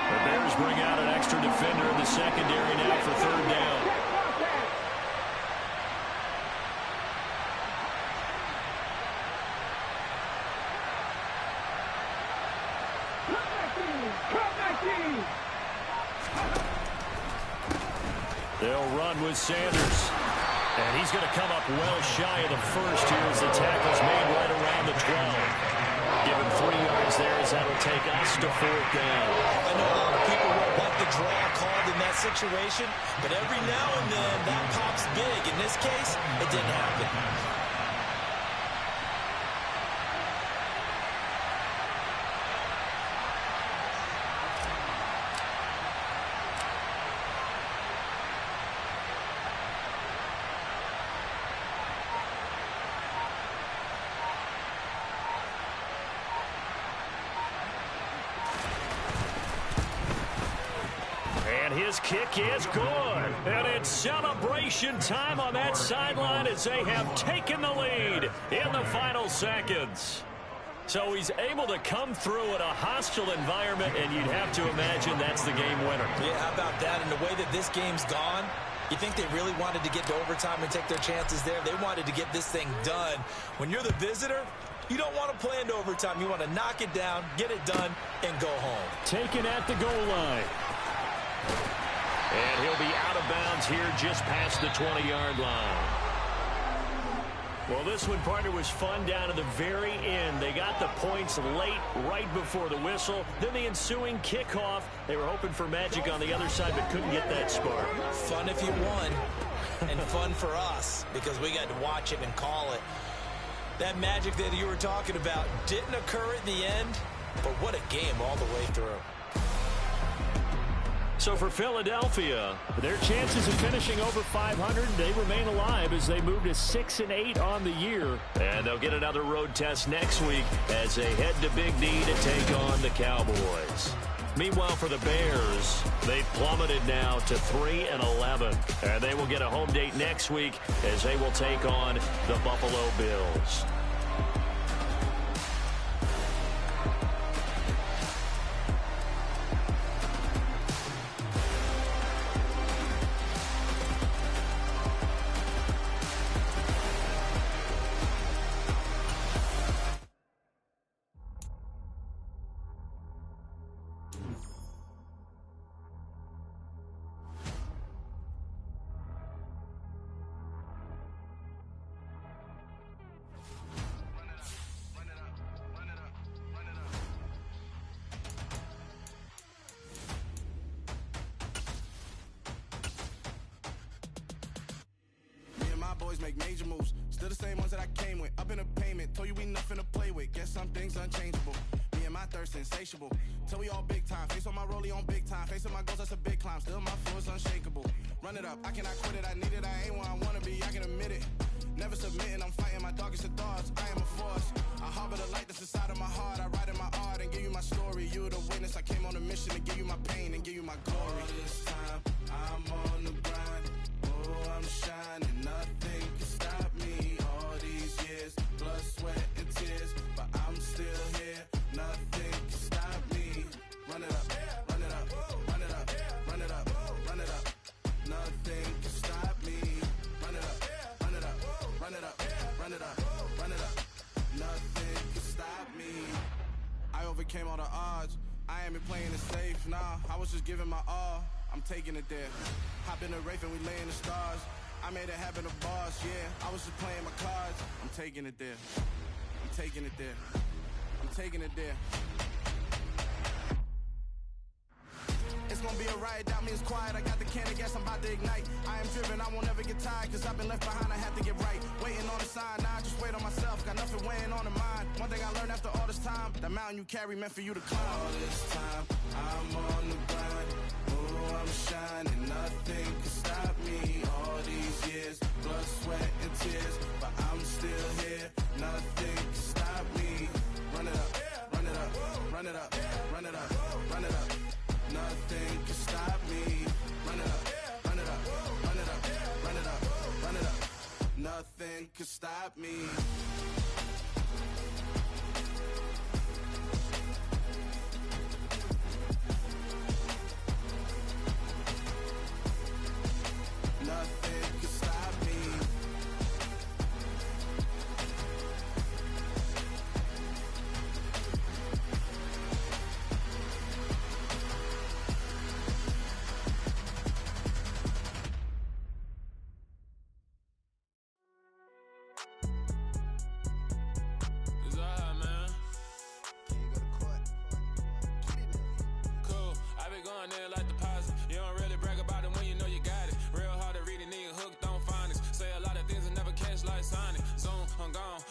The Bears bring out an extra defender in the secondary now for 3rd down. They'll run with Sanders. And he's going to come up well shy of the first here as the tackle's made right around the 12. Give him 3 yards there as that'll take us to 4th down. I know a lot of people won't like the draw called in that situation, but every now and then that pops big. In this case, it didn't happen. His kick is good. And it's celebration time on that sideline as they have taken the lead in the final seconds. So he's able to come through in a hostile environment, and you'd have to imagine that's the game winner. Yeah, how about that? And the way that this game's gone, you think they really wanted to get to overtime and take their chances there? They wanted to get this thing done. When you're the visitor, you don't want to play into overtime. You want to knock it down, get it done, and go home. Taken at the goal line. And he'll be out of bounds here just past the 20-yard line. Well, this one, partner, was fun down to the very end. They got the points late, right before the whistle. Then the ensuing kickoff. They were hoping for magic on the other side, but couldn't get that spark. Fun if you won, and fun for us because we got to watch it and call it. That magic that you were talking about didn't occur at the end, but what a game all the way through. So for Philadelphia, their chances of finishing over 500, they remain alive as they move to 6-8 on the year. And they'll get another road test next week as they head to Big D to take on the Cowboys. Meanwhile, for the Bears, they've plummeted now to 3-11. And they will get a home date next week as they will take on the Buffalo Bills. Boys make major moves. Still the same ones that I came with. Up in the payment. Told you we nothing to play with. Guess some things unchangeable. Me and my thirst insatiable. Till we all big time, face on my rollie on big time. Facing my goals, that's a big climb. Still my flow is unshakable. Run it up, I cannot quit it. I need it, I ain't where I wanna be, I can admit it. Never submitting, I'm fighting my darkest of thoughts. I am a force. I harbor the light that's inside of my heart. I write in my art and give you my story. You the witness. I came on a mission to give you my pain and give you my glory. All this time, I'm on the grind. Oh, I'm shining. Nothing can stop me. All these years, blood, sweat, and tears, but I'm still here. Nothing can stop me. Run it up, run it up, run it up, run it up, run it up. Nothing can stop me. Run it up, run it up, run it up, run it up, run it up. Nothing can stop me. I overcame all the odds. I ain't been playing it safe, nah. I was just giving my all. I'm taking it there. Hop in the Wraith and we lay in the stars. I made it happen, the boss, yeah. I was just playing my cards. I'm taking it there. I'm taking it there. I'm taking it there. It's gonna be a riot, doubt me it's quiet. I got the can of gas, I'm about to ignite. I am driven, I won't ever get tired, cause I've been left behind, I have to get right. Waiting on the sign, now I just wait on myself, got nothing weighing on the mind. One thing I learned after all this time, the mountain you carry meant for you to climb. All this time, I'm on the grind. Oh, I'm shining, nothing can stop me. All these years, blood, sweat, and tears, but I'm still here. Nothing can stop me. Run it up, run it up, run it up, run it up, run it up. Nothing can stop me. Run it up, run it up, run it up, run it up, run it up. Nothing can stop me. Nothing can stop me.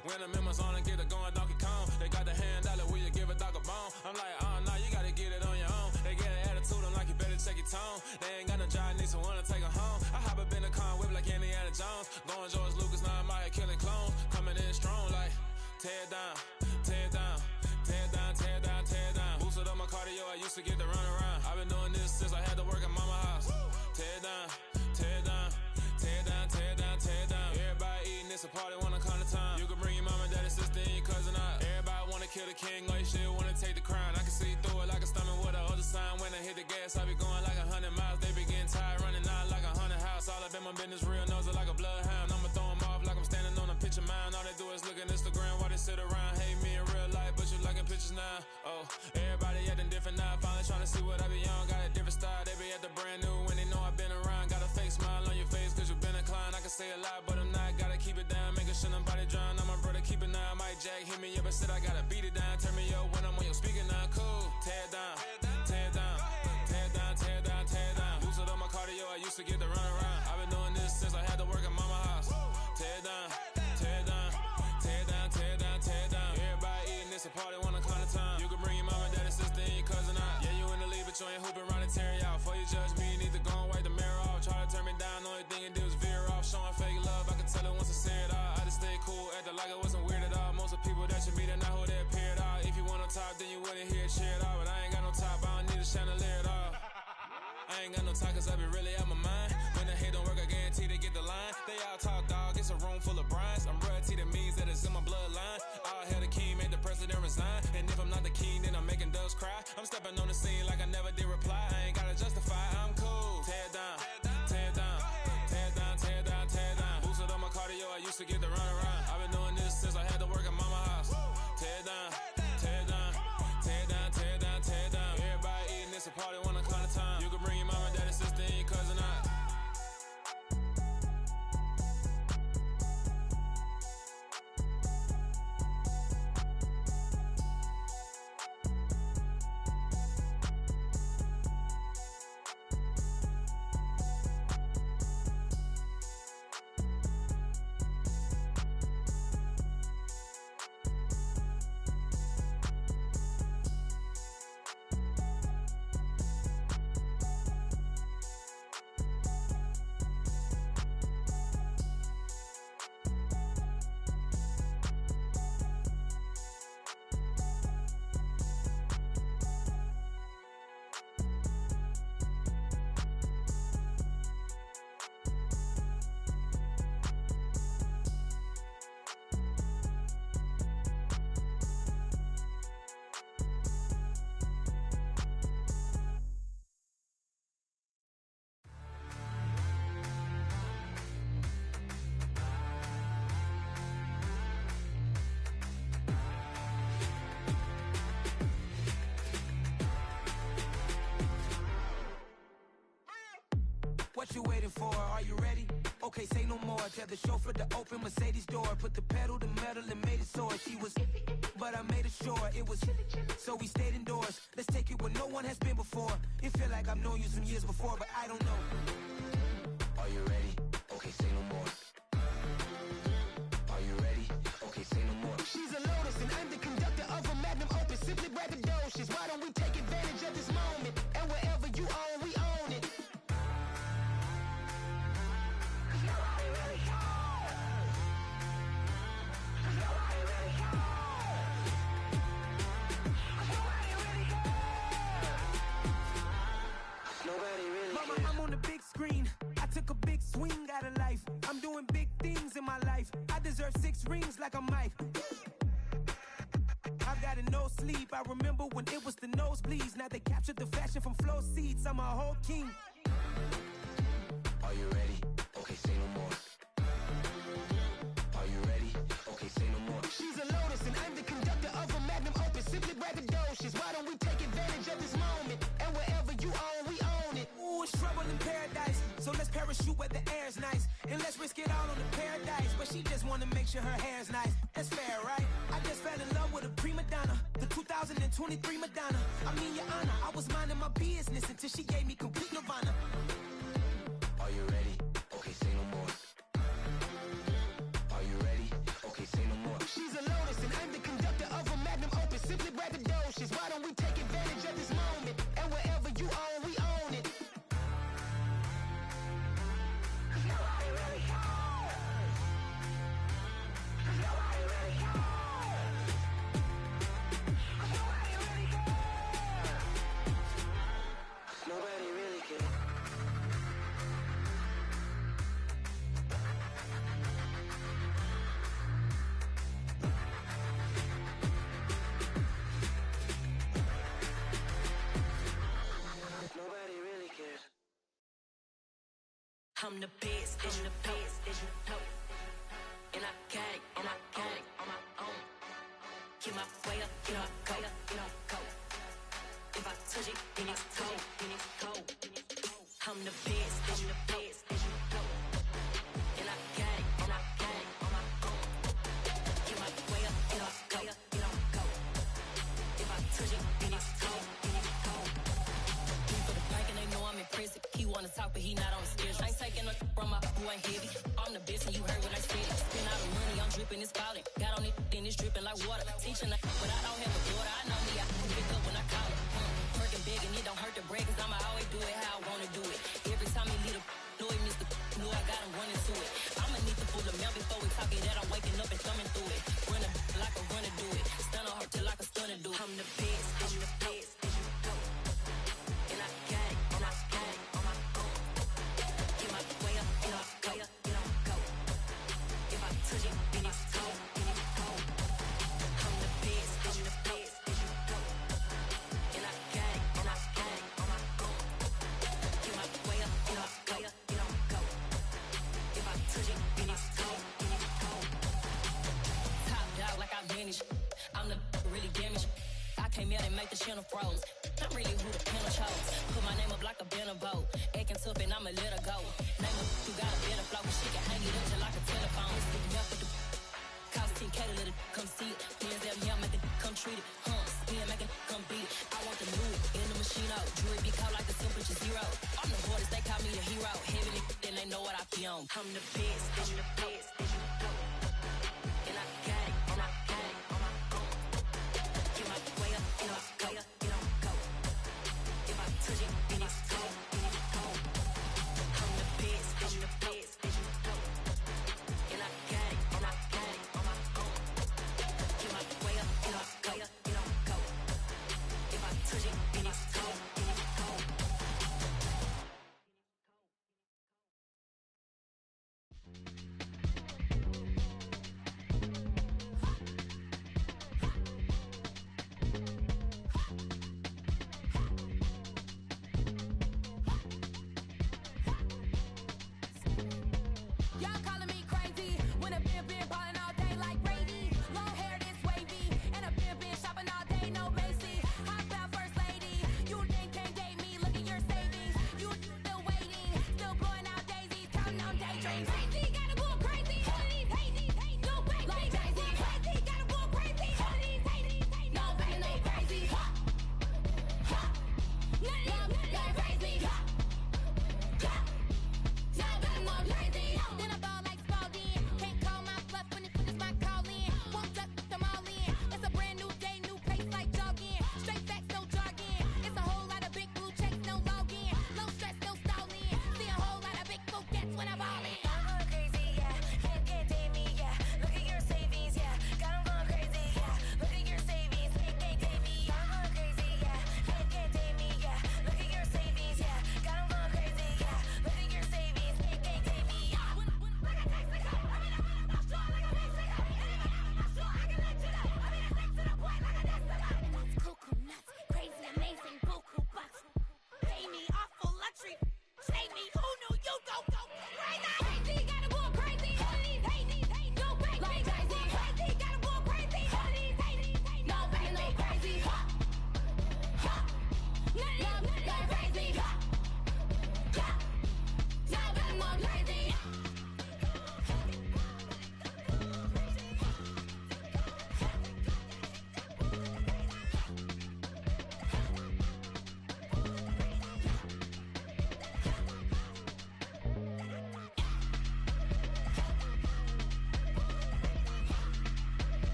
When the members on and get it going Donkey Kong, they got the hand out, will you give a dog a bone? I'm like, oh no, you gotta get it on your own. They get an attitude, I'm like, you better check your tone. They ain't got no job, need someone to take her home. I hop up in the car, whip like Indiana Jones. Going George Lucas, now I'm out here killing clones. Coming in strong like, tear down, tear down, tear down, tear down, tear down. Boosted up my cardio, I used to get to run around. I've been doing this since I had to work at mama house. Tear down, tear down, tear down, tear down, tear down. Everybody eating, it's a party, wanna come to time. You can bring your mama, daddy, sister, and your cousin out. Everybody wanna kill the king, or you shit wanna take the crown. I can see through it like a stomach with a other sign. When I hit the gas, I be going like 100 miles. They be getting tired, running out like 100 house. All up in my business, real nose it like a bloodhound. I'ma throw them off like I'm standing on a picture mound. All they do is look at Instagram while they sit around. Hate me in real life, but you liking pictures now. Oh, everybody acting different now. Finally trying to see what I be on. Got a different style, they be at the brand new when they know I've been around. Got a fake smile on your face, cause you been inclined. I can say a lot, but I'm not. Gotta keep it down, making sure nobody drown. I'm my brother, keep it now. Mike Jack hit me up and said I gotta beat it down. Turn me up when I'm on your speaker now. Cool, tear down, tear down, tear down, tear down, tear down. Boosted up my cardio, I used to get to run around. I've been doing this since I had to work at mama house. Tear down, tear down, tear down, tear down, tear down. Everybody eating, it's a party, wanna come to time. You can bring your mama, daddy, sister, and your cousin out. Yeah, you in the lead, but you ain't hooping around and tear out. Before you judge me, you need to go and wipe the mirror off. Try to turn me down, only thing you did was veer off. Showing fake love, I can tell it once I see it all. I just stay cool, acting like it wasn't weird at all. Most of the people that you meet are not who they appear at all. If you want on top, then you wouldn't hear it cheer at all. But I ain't got no top, I don't need a chandelier at all. I ain't got no talk, cause I be really out my mind. When the hate don't work, I guarantee they get the line. They all talk, dog, it's a room full of brines. I'm royalty, that means that it's in my bloodline. All hail the king, made the president resign. And if I'm not the king, then I'm making doves cry. I'm stepping on the scene like I never did reply. I ain't gotta justify, I'm cool. Tear down, tear down, tear down, tear down, tear down. Boosted up my cardio, I used to get to run around. I've been doing this since I had to work at mama house. Tear down, tear down, tear down, tear down, tear down. Everybody eating, it's a party, wanna come to time. You can bring your mama, daddy, sister, and your cousin out. you waiting for? Are you ready? Okay, say no more. Tell the chauffeur to open Mercedes door. Put the pedal to metal and made it soar. She was, but I made it sure it was. So we stayed indoors. Let's take it where no one has been before. It feel like I've known you some years before, but I don't know. Are you ready? Okay, say no more. Are you ready? Okay, say no more. She's a Lotus and I'm the conductor of a magnum opus. Simply braggadocious. Why don't we take advantage of this moment? And wherever you own, we own it. Mama, I'm on the big screen. I took a big swing out of life. I'm doing big things in my life. I deserve 6 rings like a Mike. I've got no sleep. I remember when it was the nosebleeds. Now they captured the fashion from flow seats. I'm a whole king. Are you ready? Okay, say no more. Are you ready? Okay, say no more. She's a Lotus and I'm the conductor of a magnum opus. Simply braggadocious. Why don't we take advantage of this moment? And wherever you own, we own it. Ooh, it's trouble in paradise. So let's parachute where the air's nice. And let's risk it all on the paradise. But she just wanna make sure her hair's nice. That's fair, right? I just fell in love with a prima donna. The 2023 Madonna. I mean, Your Honor, I was minding my business until she gave me complete nirvana. Are you ready? Okay, say no more. Are you ready? Okay, say no more. She's a Lotus and I'm the conductor of a magnum opus. Simply braggadocious. Why don't we take advantage of this moment? And wherever you own, we own it. Nobody really cares. Nobody really cares. I'm the best, I'm the best, as you know. And I got it, and I got it on my own. Get my way up, get my go, get my go. If I touch it, then it's cold, then it's cold. I'm the best, I'm the best, as you know. And I got it, and I got it on my own. Get my way up, get my go, get my go. If I touch it, then it's cold, then it's cold. For the bank and they know I'm impressive. He wanna talk, but he not on the schedule. I ain't taking no from my who ain't heavy. I'm the best and you heard what I said. Spend all the money, I'm dripping, it's falling. Got on it, then it's dripping like water. Teaching like, but I don't have a daughter. I know me, I can pick up when I call it. Working big and it don't hurt to break, cause I'ma always do it how I wanna do it. Every time he lead a know he missed the know I got him running to it. I'ma need to pull the mail before we talk it that I'm waking up and thumbing through it. Running like a runner do it. Stun on her till like a stunner do it. I'm the best, I'm the best, as you know. And I got it, and I got it on my own. Get my way up, get my go, get my go. If I touch it, then it's cold, then it's cold. I'm the best, I'm the best, as you know. And I got it, and I got it on my own. Get my way up, get my go, get my go. If I touch it, then it's cold, then it's cold. Top dog like I vanished. I'm the really damaged. I came out and make the channel froze. I'm really who the panel chose. Put my name up like a banner boat. Acting tough and I'ma let her go. Name her, you got a better flow. She can hang it up just like a telephone. It's looking up with the cost 10K to let it come see it. Hands down here, make it come treat it. Spin, make it come beat it. I want the new in the machine out. Jewelry be caught like the temperature 0. I'm the hardest, they call me the hero. Heavy, then they know what I be on. I'm the best, I'm the best, as you know. And I got it, and I got it on my own. Get my way up, get my go, get my go. If I touch it, then it's cold, then it's cold. I'm the best, I'm the best, as you know. And I got it, and I got it on my own. Get my way up, get my go, get my go. If I touch it, then it's cold, then it's cold.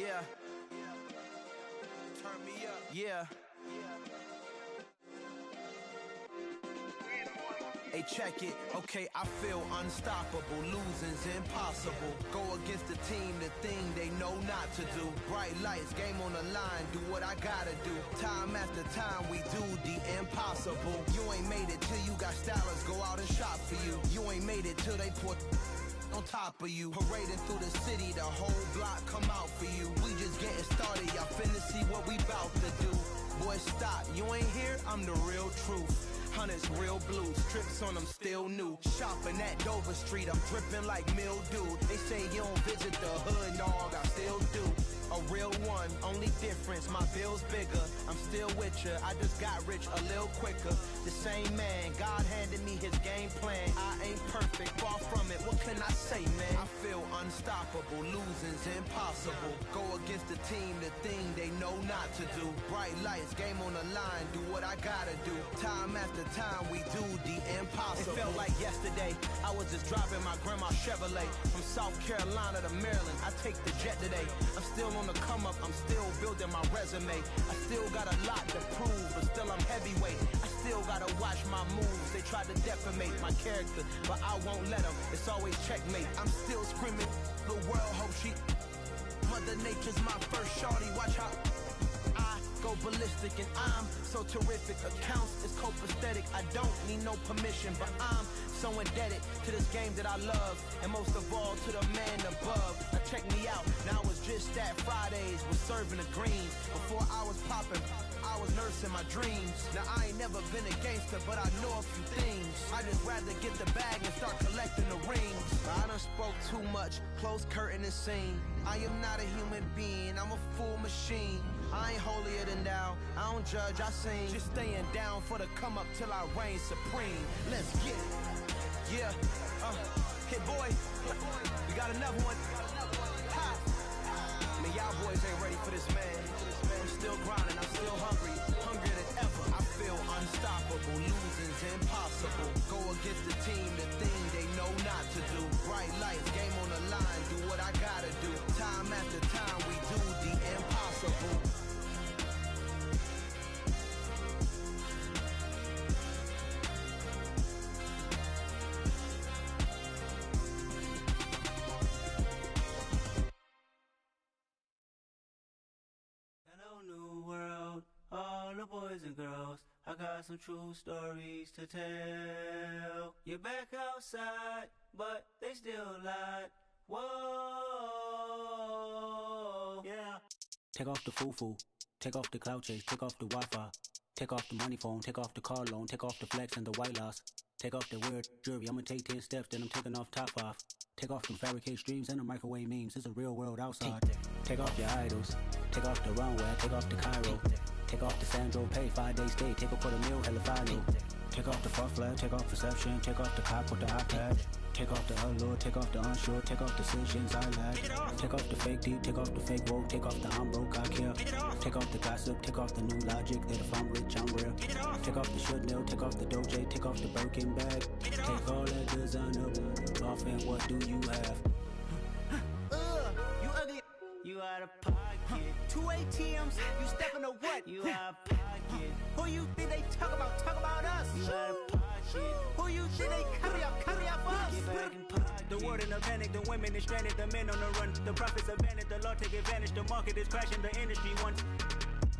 Yeah. Turn me up. Yeah. Hey, check it. Okay, I feel unstoppable. Losing's impossible. Go against the team, the thing they know not to do. Bright lights, game on the line, do what I gotta do. Time after time, we do the impossible. You ain't made it till you got stylers go out and shop for you. You ain't made it till they put on top of you. Parading through the city, the whole block come out for you. We just getting started, y'all finna see what we bout to do. Boy, stop, you ain't here, I'm the real truth. Hunters, real blues, strips on them still new. Shopping at Dover Street, I'm dripping like mildew. They say you don't visit the hood, dog, I still do. A real one, only difference, my bill's bigger. I'm still with ya, I just got rich a little quicker. The same man, God handed me his game plan. I ain't perfect, far from it, what can I say, man? I feel unstoppable, losing's impossible. Go against the team, the thing they know not to do. Bright lights, game on the line, do what I gotta do. Time after time, we do the impossible. It felt like yesterday, I was just driving my grandma's Chevrolet. From South Carolina to Maryland, I take the jet today. I'm still on the come up, I'm still building my resume. I still got a lot to prove, but still I'm heavyweight. I still gotta watch my moves. They try to defamate my character, but I won't let them. It's always checkmate. I'm still screaming, the world hope she. Mother Nature's my first shorty. Watch how I go ballistic, and I'm so terrific. Accounts is copacetic. I don't need no permission, but I'm so indebted to this game that I love, and most of all to the man above. Now check me out, now I was just at Fridays, was serving the greens. Before I was popping, I was nursing my dreams. Now I ain't never been a gangster, but I know a few things. I just rather get the bag and start collecting the rings. I done spoke too much, close curtain and scene. I am not a human being, I'm a full machine. I ain't holier than thou, I don't judge, I sing. Just staying down for the come up till I reign supreme. Let's get it. Yeah, Hit Boy, we got another one. Ha! Man, y'all boys ain't ready for this, man. I'm still grinding, I'm still hungry, hungrier than ever. I feel unstoppable, losing's impossible. Go against the team, the thing they know not to do. Bright lights, game on the line, do what I gotta do. Time after time, we do the impossible. Hello, new world, all the boys and girls. I got some true stories to tell. You're back outside, but they still lied. Whoa, yeah. Take off the foo-foo, take off the cloud chase, take off the Wi-Fi, take off the money phone, take off the car loan, take off the flex and the white loss. Take off the weird jewelry, I'ma take 10 steps, then I'm taking off top off. Take off them fabricated streams and the microwave memes. It's a real world outside. Take off your idols. Take off the runway. Take off the Cairo. Take off the Sandro Pay. 5 days stay. Take a quarter meal. Hella follow. Take off the fuck flag. Take off perception. Take off the cop with the iPad. Take off the allure. Take off the unsure. Take off decisions I lack. Take off the fake deep. Take off the fake woke. Take off the I'm broke. I care. Take off the gossip. Take off the new logic that if I'm rich I'm real. Take off the should know. Take off the Doja. Take off the Birkin bag. Take all that designer off and what do you have? You ugly. You out of pocket. 2 ATMs. You stepping to what? You out of pocket. Who you think they talk about? Talk about us. You out of pocket. Who you think they carry up for us? Get back in pocket. The world in a panic. The women is stranded. The men on the run. The profits abandoned. The law take advantage. The market is crashing. The industry wants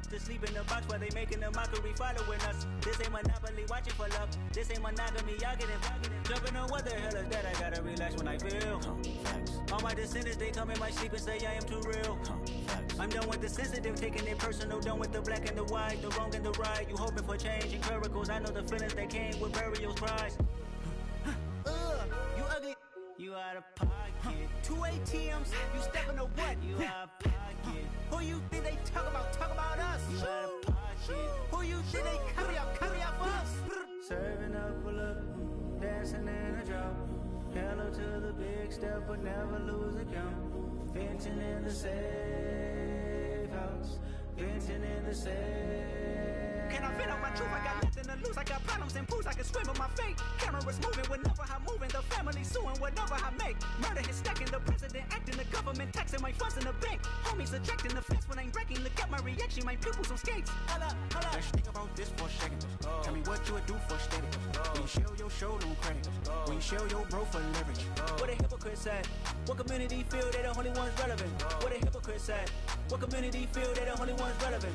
to sleep in the box while they making a mockery following us. This ain't Monopoly, watching for love. This ain't monogamy, y'all getting jumping on what the hell is that? I gotta relax when I feel. All my descendants, they come in my sleep and say I am too real. I'm done with the sensitive, taking it personal. Done with the black and the white, the wrong and the right. You hoping for change and miracles. I know the feelings that came with burial cries. You ugly. You out of pocket. 2 ATMs. You stepping to what? You out of pocket. Who you think they talk about? Talk about us. You out of pocket. Who you think they carry up for us? Serving up a look, dancing in a drop. Hello to the big step, but never lose a count. Venting in the safe house. Venting in the safe. Can I fit on my truth? I got nothing to lose. I got problem. Bombs and pools, I can swim with my fate. Cameras moving whenever I'm moving. The family suing whatever I make. Murder is stacking, the president acting, the government taxing my funds in the bank. Homies ejecting the fence when I'm breaking. Look at my reaction, my pupils on skates. Holla, holla. Let's think about this for a second. Tell me what you would do for steady. When you show your show, no credit. When you show your bro for leverage. What a hypocrite said. What community feel they the only ones relevant? What a hypocrite said. What community feel they the only ones relevant?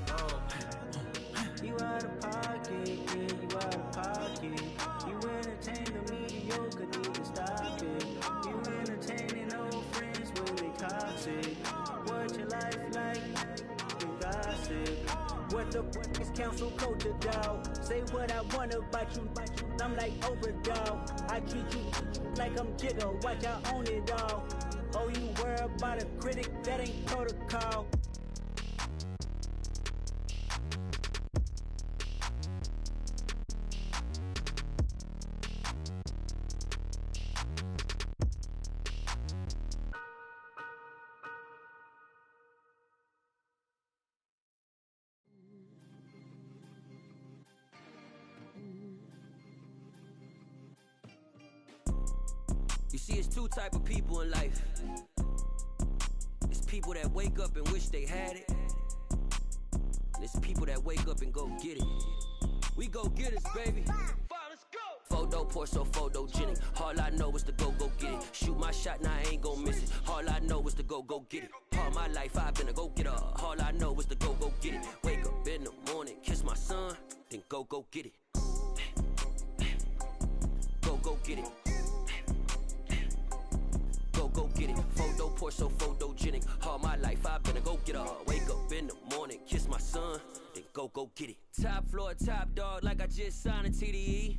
You out of pocket, yeah, you out of pocket. You entertain the mediocre, need to stop it. You entertaining old friends when they toxic. What your life like? You gossip. What the fuck is council culture, dog? Say what I want about you, I'm like overdog. I treat you like I'm Jigga, watch I own it all. Oh, you worry about a critic, that ain't protocol. You see, it's two type of people in life. It's people that wake up and wish they had it. And it's people that wake up and go get it. We go get it, baby. Photo poor, so photogenic. All I know is to go get it. Shoot my shot, now I ain't gon' miss it. All I know is to go get it. All my life I've been a go-getter. All I know is to go get it. Wake up in the morning, kiss my son, then go get it. Go get it. Go get it. Photo poor, so photogenic. All my life I've been a go-getter. Wake up in the morning, kiss my son, then go get it. Top floor, top dog, like I just signed a TDE.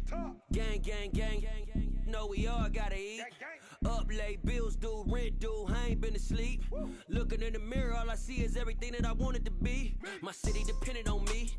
Gang, gang, gang, gang, gang. Know we all gotta eat. Up late, bills due, rent due, I ain't been asleep. Looking in the mirror, all I see is everything that I wanted to be. My city depended on me,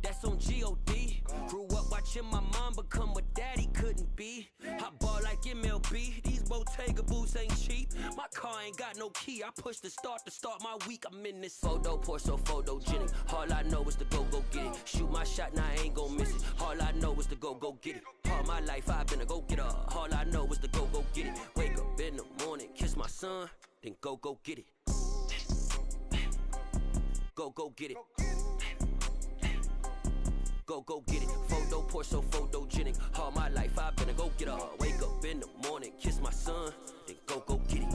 that's on G.O.D. Grew up watching my mom become what daddy couldn't be. I ball like MLB, these Bottega boots ain't cheap. My car ain't got no key, I push the start to start my week. I'm in this photo poor, so photogenic. All I know is to go get it. Shoot my shot, now I ain't gon' miss it. All I know is to go get it. All my life I've been a go-getter. All I know is to go get it. Wake up in the morning, kiss my son, then go get it. Go get it. Go get it. Photo poor, so photogenic. All my life I've been a go-getter. Wake up in the morning, kiss my son, then go get it.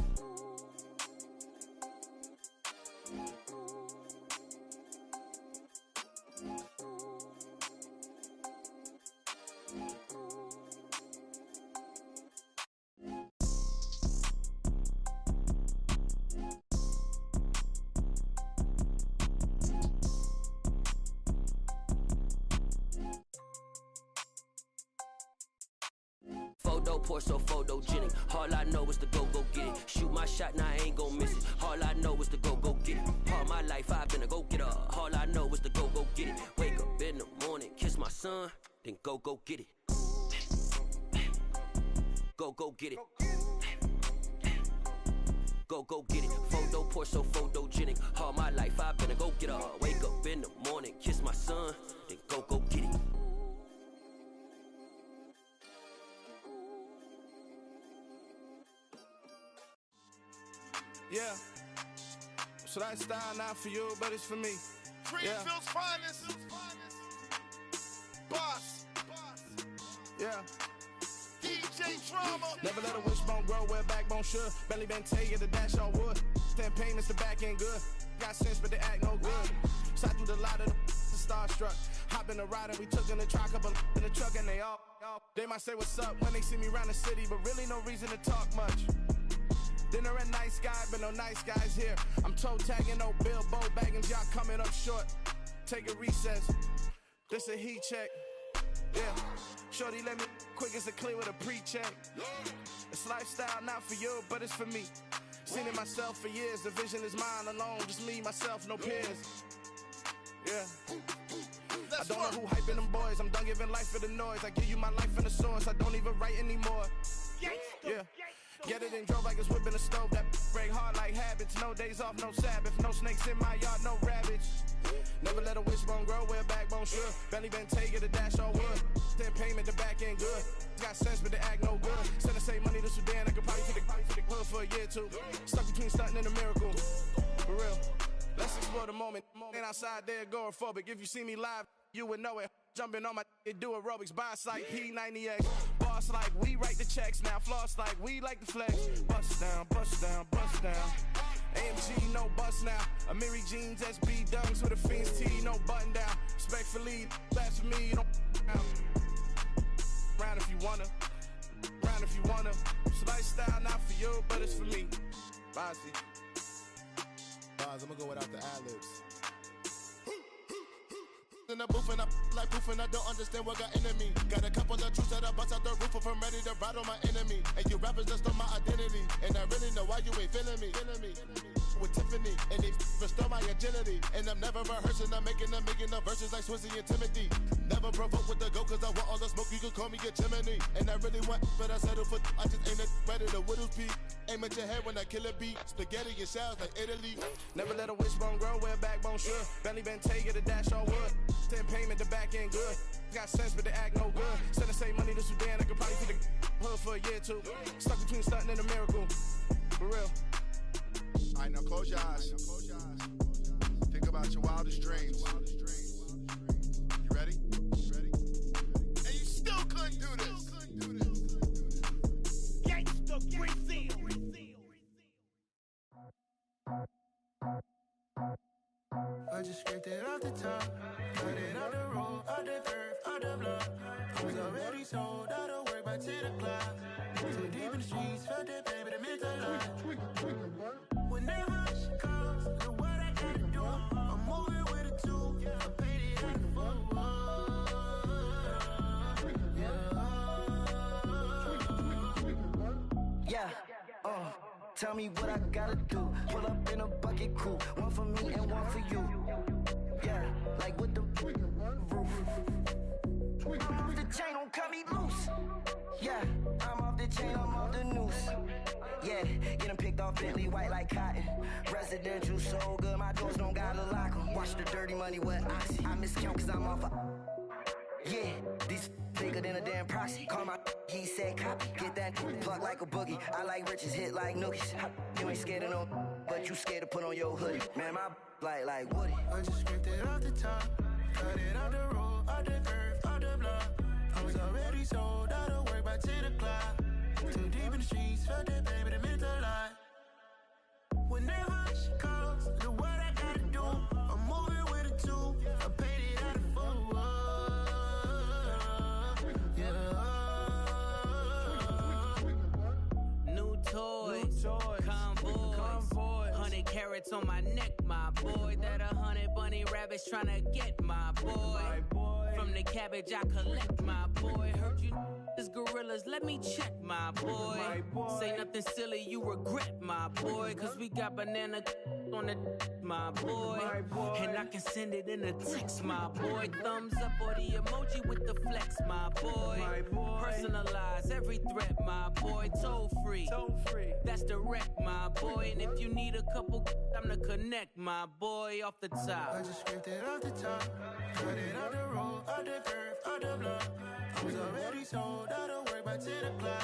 Photo poor, so photogenic. All I know is to go get it. Shoot my shot, now I ain't gon' miss it. All I know is to go get it. All my life I've been a go-getter. All I know is to go get it. Wake up in the morning, kiss my son, then go get it. Go get it. Go get it. Photo poor, so photogenic. All my life I've been a go-getter. Wake up in the morning, kiss my son, then go get it. Yeah. So that style not for you, but it's for me. Greenfield's finest. Boss. Yeah. DJ Drama. Never let a wishbone grow where backbone should. Belly been taking the dash on wood. Campaign is the back end good. Got sense, but they act no good. Shot through the lot of the starstruck. Hop in the ride and we took in the truck, couple in the truck, and they might say what's up when they see me around the city, but really no reason to talk much. Dinner at Nice Guy, but no nice guys here. I'm toe tagging, no Bilbo baggins, y'all coming up short. Take a recess. This a heat check. Yeah. Shorty let me quick as a clear with a pre-check. It's lifestyle not for you, but it's for me. Seen it myself for years. The vision is mine alone. Just me, myself, no peers. Yeah. I don't know who hyping them boys. I'm done giving life for the noise. I give you my life in the source. I don't even write anymore. Yeah. Get it and drove like it's whipping a stove. That break hard like habits. No days off, no Sabbath. No snakes in my yard, no rabbits. Never let a wishbone grow where backbone should. Belly been taking the dash on wood. 10 payment, the back end good. Got sense, but they act no good. Send the same money to Sudan, I could probably feed the hood for a year or two. Stuck between stunting and a miracle. For real. Let's explore the moment. Ain't outside there agoraphobic. If you see me live, you would know it. Jumping on my do aerobics. Boss like P90X. Boss like we write the checks now. Floss like we like the flex. Bust down, bust down, bust down. AMG, no bust now. Amiri jeans, SB dunks with a Fiends T, no button down. Respectfully, that's for me, you don't down. Round if you wanna, round if you wanna. It's lifestyle, not for you, but it's for me. Bossy. I'm gonna go without the ad-libs. In the booth and I like proof and I don't understand what got into me. Got a couple of truths that I bust out the roof if I'm ready to ride on my enemy. And you rappers just stole my identity, and I really know why you ain't feeling me. With Tiffany, and they restore my agility. And I'm never rehearsing, I'm making a million of verses like Swizzy and Timothy. Never provoke with the go, cause I want all the smoke, you can call me a chimney. And I really want, but I settle for, I just ain't ready to whittles peak. Aim at your head when I kill a beat. Spaghetti and shells like Italy. Never let a wishbone grow where a backbone should. Belly Bentayga, the dash on wood. 10 payment, the back end good. Got sense, but they act no good. Send the same money to Sudan, I could probably feed the hood for a year or two. Stuck between stunting and a miracle. For real. Alright, now close your eyes. Think about your wildest dreams. You ready? And you still couldn't do this. Gangsta Brazil. I just scraped it off the top, cut it out the road, out the curve, out the block. I was already sold, out of work by 10 o'clock. Too deep in the streets, felt that baby, the mental lie. Whenever she calls, know what I gotta do. I'm moving with a two, I paid it out the full. Yeah, tell me what I gotta do. Pull up in a bucket crew, one for me and one for you. Yeah, like with the roof. I'm off the chain, don't cut me loose. Yeah, I'm off the chain, I'm off the noose. Yeah, getting picked off Bentley white like cotton. Residential so good, my doors don't gotta lock 'em. Watch the dirty money with Oxy. I miscount cause I'm off a. Yeah, these bigger than a damn proxy. Call my he said copy. Get that plug like a boogie. I like riches, hit like nookies. You ain't scared of no, but you scared to put on your hoodie. Man, my like Woody. I just scraped it off the top, cut it out the road, out the curve, out the block. I was already sold, out of work by 10 o'clock. Too deep in the streets, felt that baby, the mental lie. Whenever she calls, know what I gotta do. I'm moving with a two, I paid it out of full. New toys, convoys, 100 carats on my neck, my boy. That 100 bunny rabbits tryna get my boy. From the cabbage I collect, my boy. Heard you is gorillas, let me check, my boy. Say nothing silly, you regret, my boy. Cause we got banana on the my boy. And I can send it in a text, my boy. Thumbs up or the emoji with the flex, my boy. Personalize every threat, my boy. Toll free, that's direct, my boy. And if you need a couple, I'm to connect, my boy, off the top. I just scraped it off the top, cut it out the road, out the curve, out the block. I was already sold, out of work by 10 o'clock.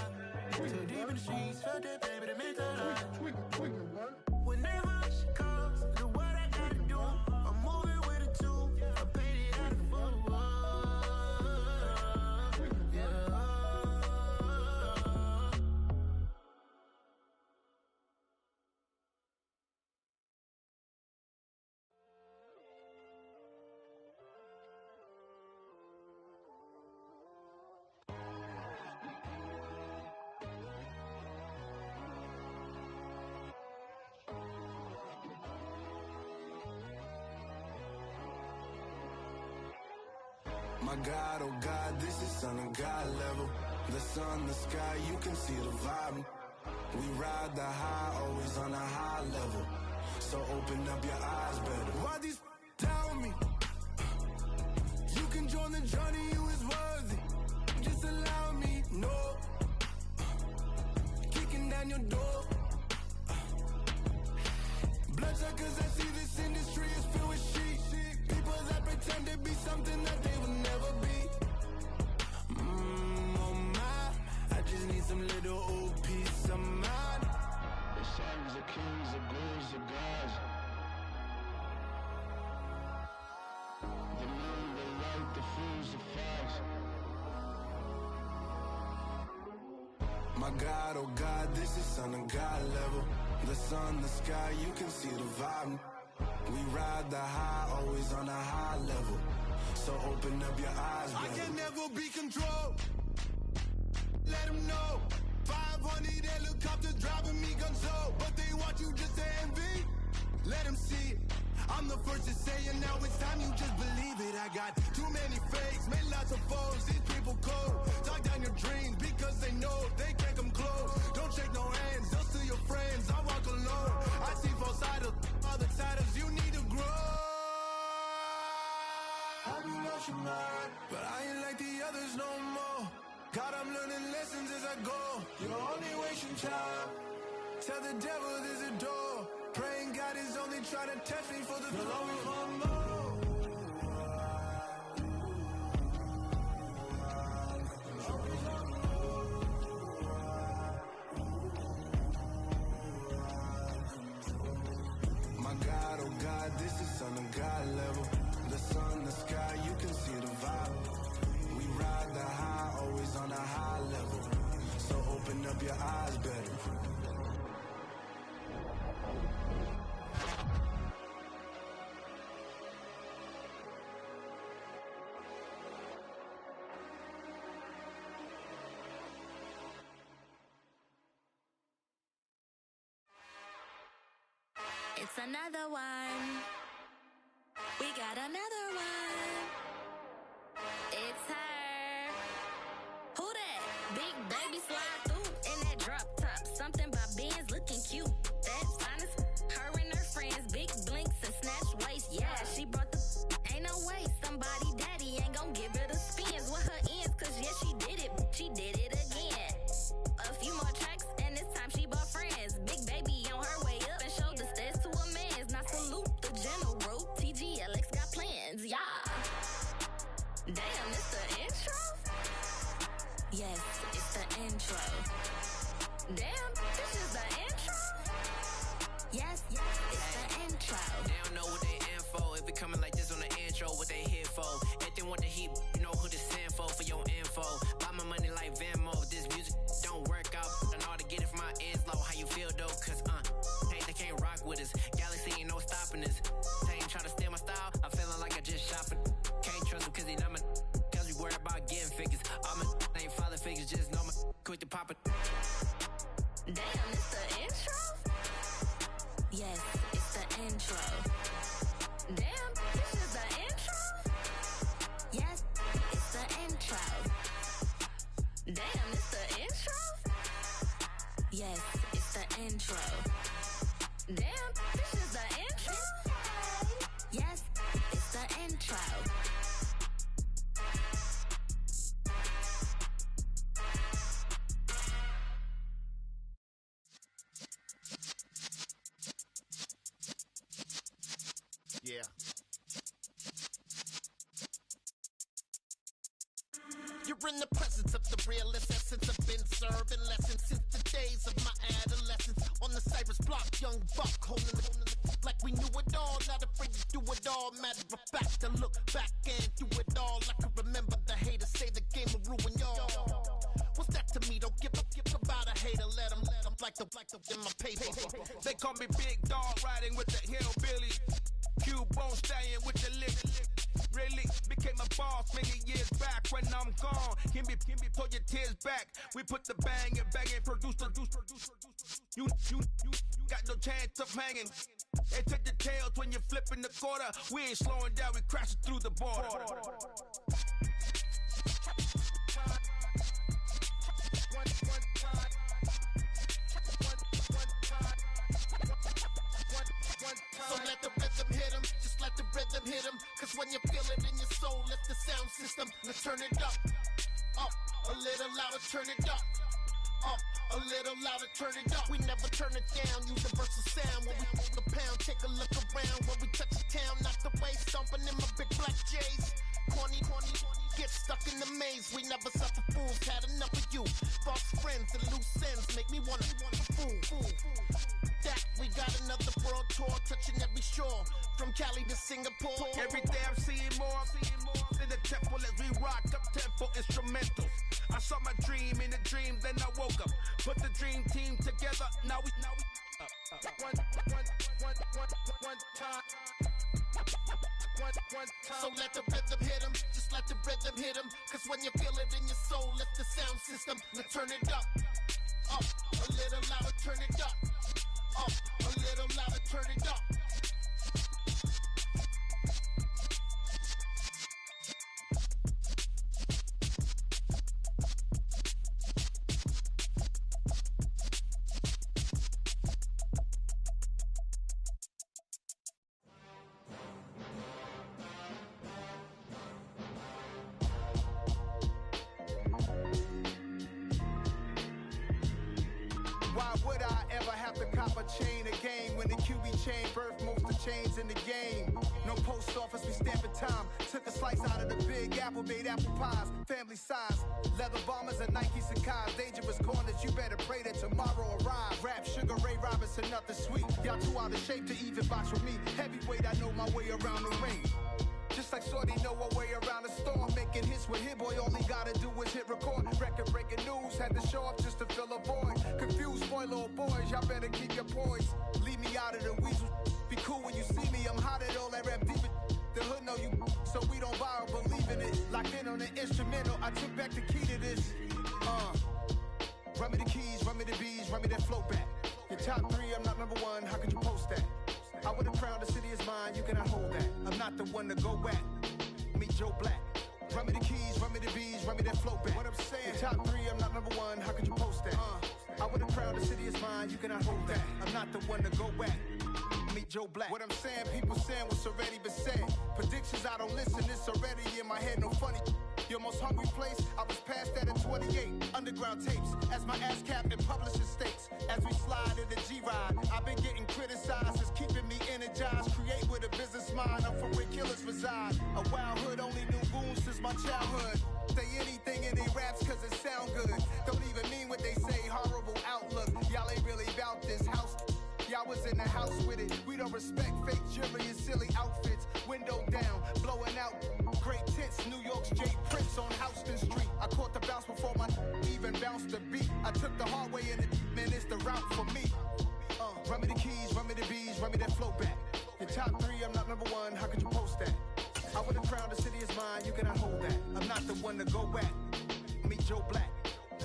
Too deep in the streets, felt that baby, the mental lie. Whenever she calls, know what I gotta do. I'm moving with a two, I paid it out of full. My God, oh God, this is Son of God level. The sun, the sky, you can see the vibe. We ride the high, always on a high level. So open up your eyes better. Why these tell me? You can join the journey, you is worthy. Just allow me, no. Kicking down your door. Bloodshot cause I see this industry is filled with shit. People that pretend to be something that they will never be. My God, oh God, this is son of God level. The sun, the sky, you can see the vibe. We ride the high, always on a high level. So open up your eyes, baby. I can never be controlled. Let them know. 500 helicopters driving me gonzo. But they want you just to envy. Let them see it. I'm the first to say it, now it's time you just believe it. I got too many fakes, made lots of foes. These people cold. Talk down your dreams because they know they can't come close. Don't shake no hands, they'll steal your friends. I walk alone. I see false idols, other titles. You need to grow. Have you lost your mind? But I ain't like the others no more. God, I'm learning lessons as I go. You're only wasting time. Tell the devil there's a door. Praying God is only trying to test me for the glory for more. My God, oh God, this is son of God level. The sun, the sky, you can see the vibe. We ride the high, always on a high level. So open up your eyes better. It's another one. We got another one. It's her. Who that? Big baby slide through in that drop top. Something about Benz looking cute. That's fine as her and her friends. Big blinks and snatch waist. Yeah, she brought the ain't no way. Somebody daddy ain't gon' give her the spins with her ends. Cause yeah, she did it. She did it again. A few more tracks and this time she bought friends. Big baby on her way up and showed the stairs to a man's. Now salute the general. TGLX got plans, yeah. Damn, it's the intro? Yes, it's the intro. Damn, this is the intro? Yes, it's the intro. They don't know what they in for. If it coming like this on the intro, what they here for? If they want the heat, you know who to send for your info. Buy my money like Venmo. This music don't work out. I know how to get it from my ends low. How you feel though? Cause they can't rock with us. Galaxy ain't no stopping us. They ain't trying to steal my style. I'm feeling like I just shot for. Can't trust him cause he not my. Cause we worried about getting figures. All my ain't father figures. Just know my quick to pop it. Damn, it's the intro? Yes, it's the intro. Damn, this is the intro? Yes, it's the intro. Damn, it's the intro? Yes, it's the intro. Damn, this is the intro? Yes, it's the intro. Yeah. You're in the presence of the realest essence. I've been serving lessons since the days of my adolescence. On the Cypress block, young buck holding it like we knew it all. Not afraid to do it all. Matter of fact, to look back and do it all. I can remember the haters say the game will ruin y'all. What's that to me? Don't give about a hater. Let them like the in my paper. They call me Big Dog, riding with the hillbilly. Cubone staying with the lick. Really became a boss many years back. When I'm gone, can be pull your tears back. We put the bang and produce. You got no chance of hanging. They take the tails when you're flipping the quarter. We ain't slowing down, we crashing through the border. So let the rhythm hit him, just let the rhythm hit him. Cause when you feel it in your soul, lift the sound system. Let's turn it up, a little louder, turn it up, a little louder, turn it up. We never turn it down, universal sound. When we hold the pound, take a look around. When we touch the town, knock the way, stomping in my big black J's. Corny, get stuck in the maze. We never suffer fools, had enough of you. False friends and loose ends make me wanna fool. That we got another world tour, touching every shore, from Cali to Singapore. Every day I'm seeing more in the temple as we rock up tempo instrumentals. I saw my dream in a dream, then I woke up. Put the dream team together. Now we one time. One time. So let the rhythm hit 'em, just let the rhythm hit 'em. Cause when you feel it in your soul, lift the sound system. Now turn it up, a little louder, turn it up, a little louder, turn it up. Why would I ever have to cop a chain again when the QB chain birthed most of chains in the game? No post office, we stamping time. Took a slice out of the big apple, made apple pies, family size. Leather bombers and Nike Sacai's. Dangerous corners, you better pray that tomorrow arrives. Rap, Sugar Ray Robinson, nothing sweet. Y'all too out of shape to even box with me. Heavyweight, I know my way around the ring. Just like Shorty know her way around the storm. Making hits with Hit Boy, all he gotta do is hit record. Record breaking news, had to show up just to fill a void. Confused boy, little boys, y'all better keep your poise. Leave me out of the weasel. Be cool when you see me, I'm hot at all that rap deep. The hood know you, so we don't borrow, believe in it. Locked in on the instrumental, I took back the key to this. Run me the keys, run me the bees, run me that flow back. Your top 3, I'm not number 1, how could you post that? I would've crowned the city is mine, you cannot hold that. I'm not the one to go back. Meet Joe Black. Run me the keys, run me the bees, run me that flow back. What I'm saying, your top 3, I'm not number 1, how could you post that? I would've crowned the city is mine, you cannot hold that. I'm not the one to go back. Meet Joe Black. What I'm saying, people saying what's already been said. Predictions, I don't listen, it's already in my head, no funny. Your most hungry place, I was past that at 28. Underground tapes, as my ass cap in publishing states. As we slide in the G-Ride, I've been getting criticized, it's keeping me energized. Create with a business mind, I'm from where killers reside. A wild hood, only knew goons since my childhood. Say anything in they raps cause it sound good. Don't even mean what they say, horrible outlook. Y'all ain't really about this house. Y'all was in the house with it. We don't respect fake jewelry and silly outfits. Window down, blowing out great tits. New York's Jay Prince on Houston Street. I caught the bounce before my even bounced the beat. I took the hard way and man, it's the route for me. Run me the keys, run me the bees, run me that flow back. Your top 3, I'm not number 1, how could you post that? I would've crowned the city is mine, you cannot hold that. I'm not the one to go back. Meet Joe Black.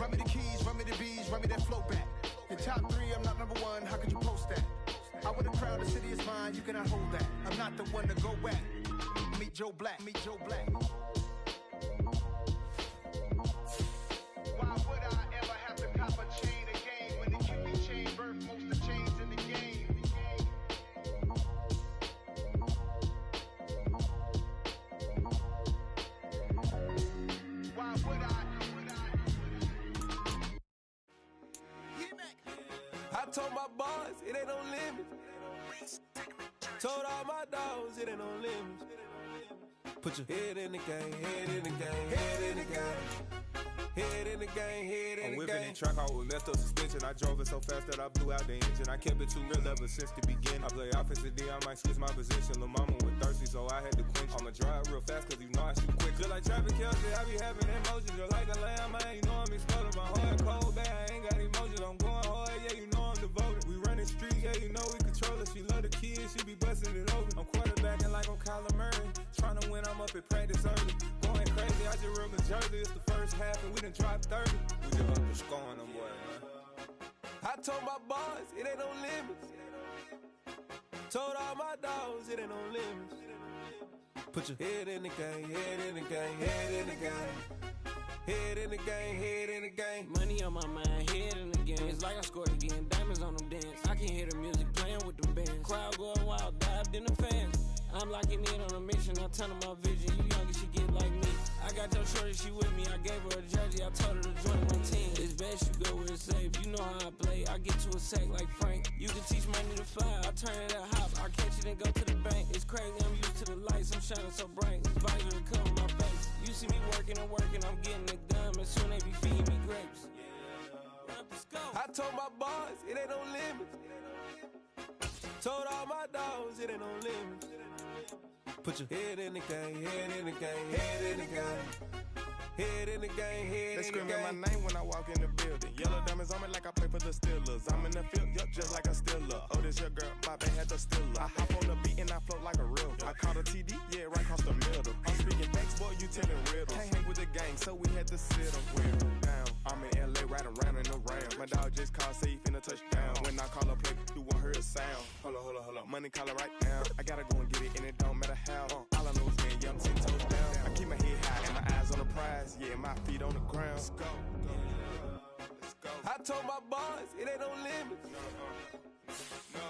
Run me the keys, run me the bees, run me that flow back. Your top 3, I'm not number 1, how could you post that? I would've crowned the city is mine, you cannot hold that. I'm not the one to go back. Meet Joe Black, meet Joe Black. Why would I ever have to cop a chain again when the QB chain birthed most of chains in the game? Why would I? I told my boys it ain't no limits. Told all my dogs it ain't no limits. Put your head in the game, head in the game, head in the game. Head in the game, head in the game. I'm whipping in track, I was left up suspension. I drove it so fast that I blew out the engine. I kept it too real ever since the beginning. I play offensive D, I might switch my position. Lil' mama was thirsty, so I had to quench. I'ma drive real fast, cause you know I shoot quick. Just like Travis Kelce, I be having emotions. Just like a lamb, man, you know I'm exploding. My heart cold, bad, I ain't got emotions. I'm going hard, yeah, you know I'm devoted. We running streets, yeah, you know we control it. She love the kids, she be busting it over. I'm quarterbacking like I'm Kyler Murray. Trying to win, I'm up at practice early. Going crazy, I just real the jersey. It's the first half and we done dropped 30. We just up the scoring them, boy, man. I told my boys it ain't no limits. Told all my dogs it ain't no limits. Put your head in the game, head in the game, head in the game. Head in the game, head in the game. Money on my mind, head in the game. It's like I scored again, diamonds on them dance. I can hear the music playing with them bands. Crowd going wild, dived in the fans. I'm locking in on a mission, I tell them my vision. You young, you should get like me. I got your shorty, she with me. I gave her a jersey, I told her to join my team. It's best you go where it's safe. You know how I play. I get to a sack like Frank. You can teach money to fly. I turn it at hop. I catch it and go to the bank. It's crazy, I'm used to the lights. I'm shining so bright. This visor come in my face. You see me working and working. I'm getting it done. And soon they be feeding me grapes. I told my boys it ain't no limits. Told all my dogs it ain't no limits. Put your head in the game, head in the game, head in the game. Head in the game, head They in screaming the my game. name when I walk in the building. Yellow diamonds on me like I play for the Steelers. I'm in the field, yup, just like a Steeler. Oh, this your girl, my bad had the Steeler. I hop on the beat and I float like a river. I caught a TD, yeah, right across the middle. I'm speaking facts, boy, you telling riddles. Can't hang with the gang, so we had to sit them wear down. I'm in LA, riding around in the round. My dog just called, say he finna touch down. When I call a play, you won't hear a sound. Hold up, money call it right now. I gotta go and get it, and it don't matter how. All I know is getting young, 10 toes down. I keep my head high and my eyes on the prize. Yeah, my feet on the ground. Let's go. I told my boys, it ain't no limits.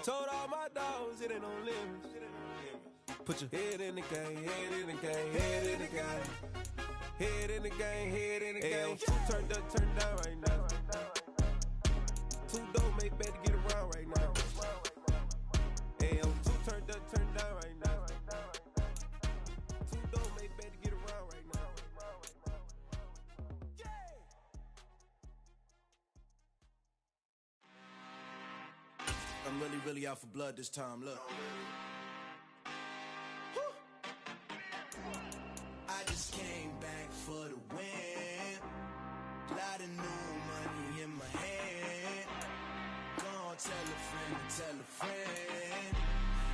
Told all my dogs, it ain't no limits. Put your head in the game, head in the game, head in the game. Head in the game, head in the game. Two turned up, turned down right now. Two don't make better get around right now. Two turned up, turned down right now. Two don't make better get around right now. I'm really out for blood this time, look. I just came back for the win. Lot of new money in my hand. Gonna tell a friend to tell a friend.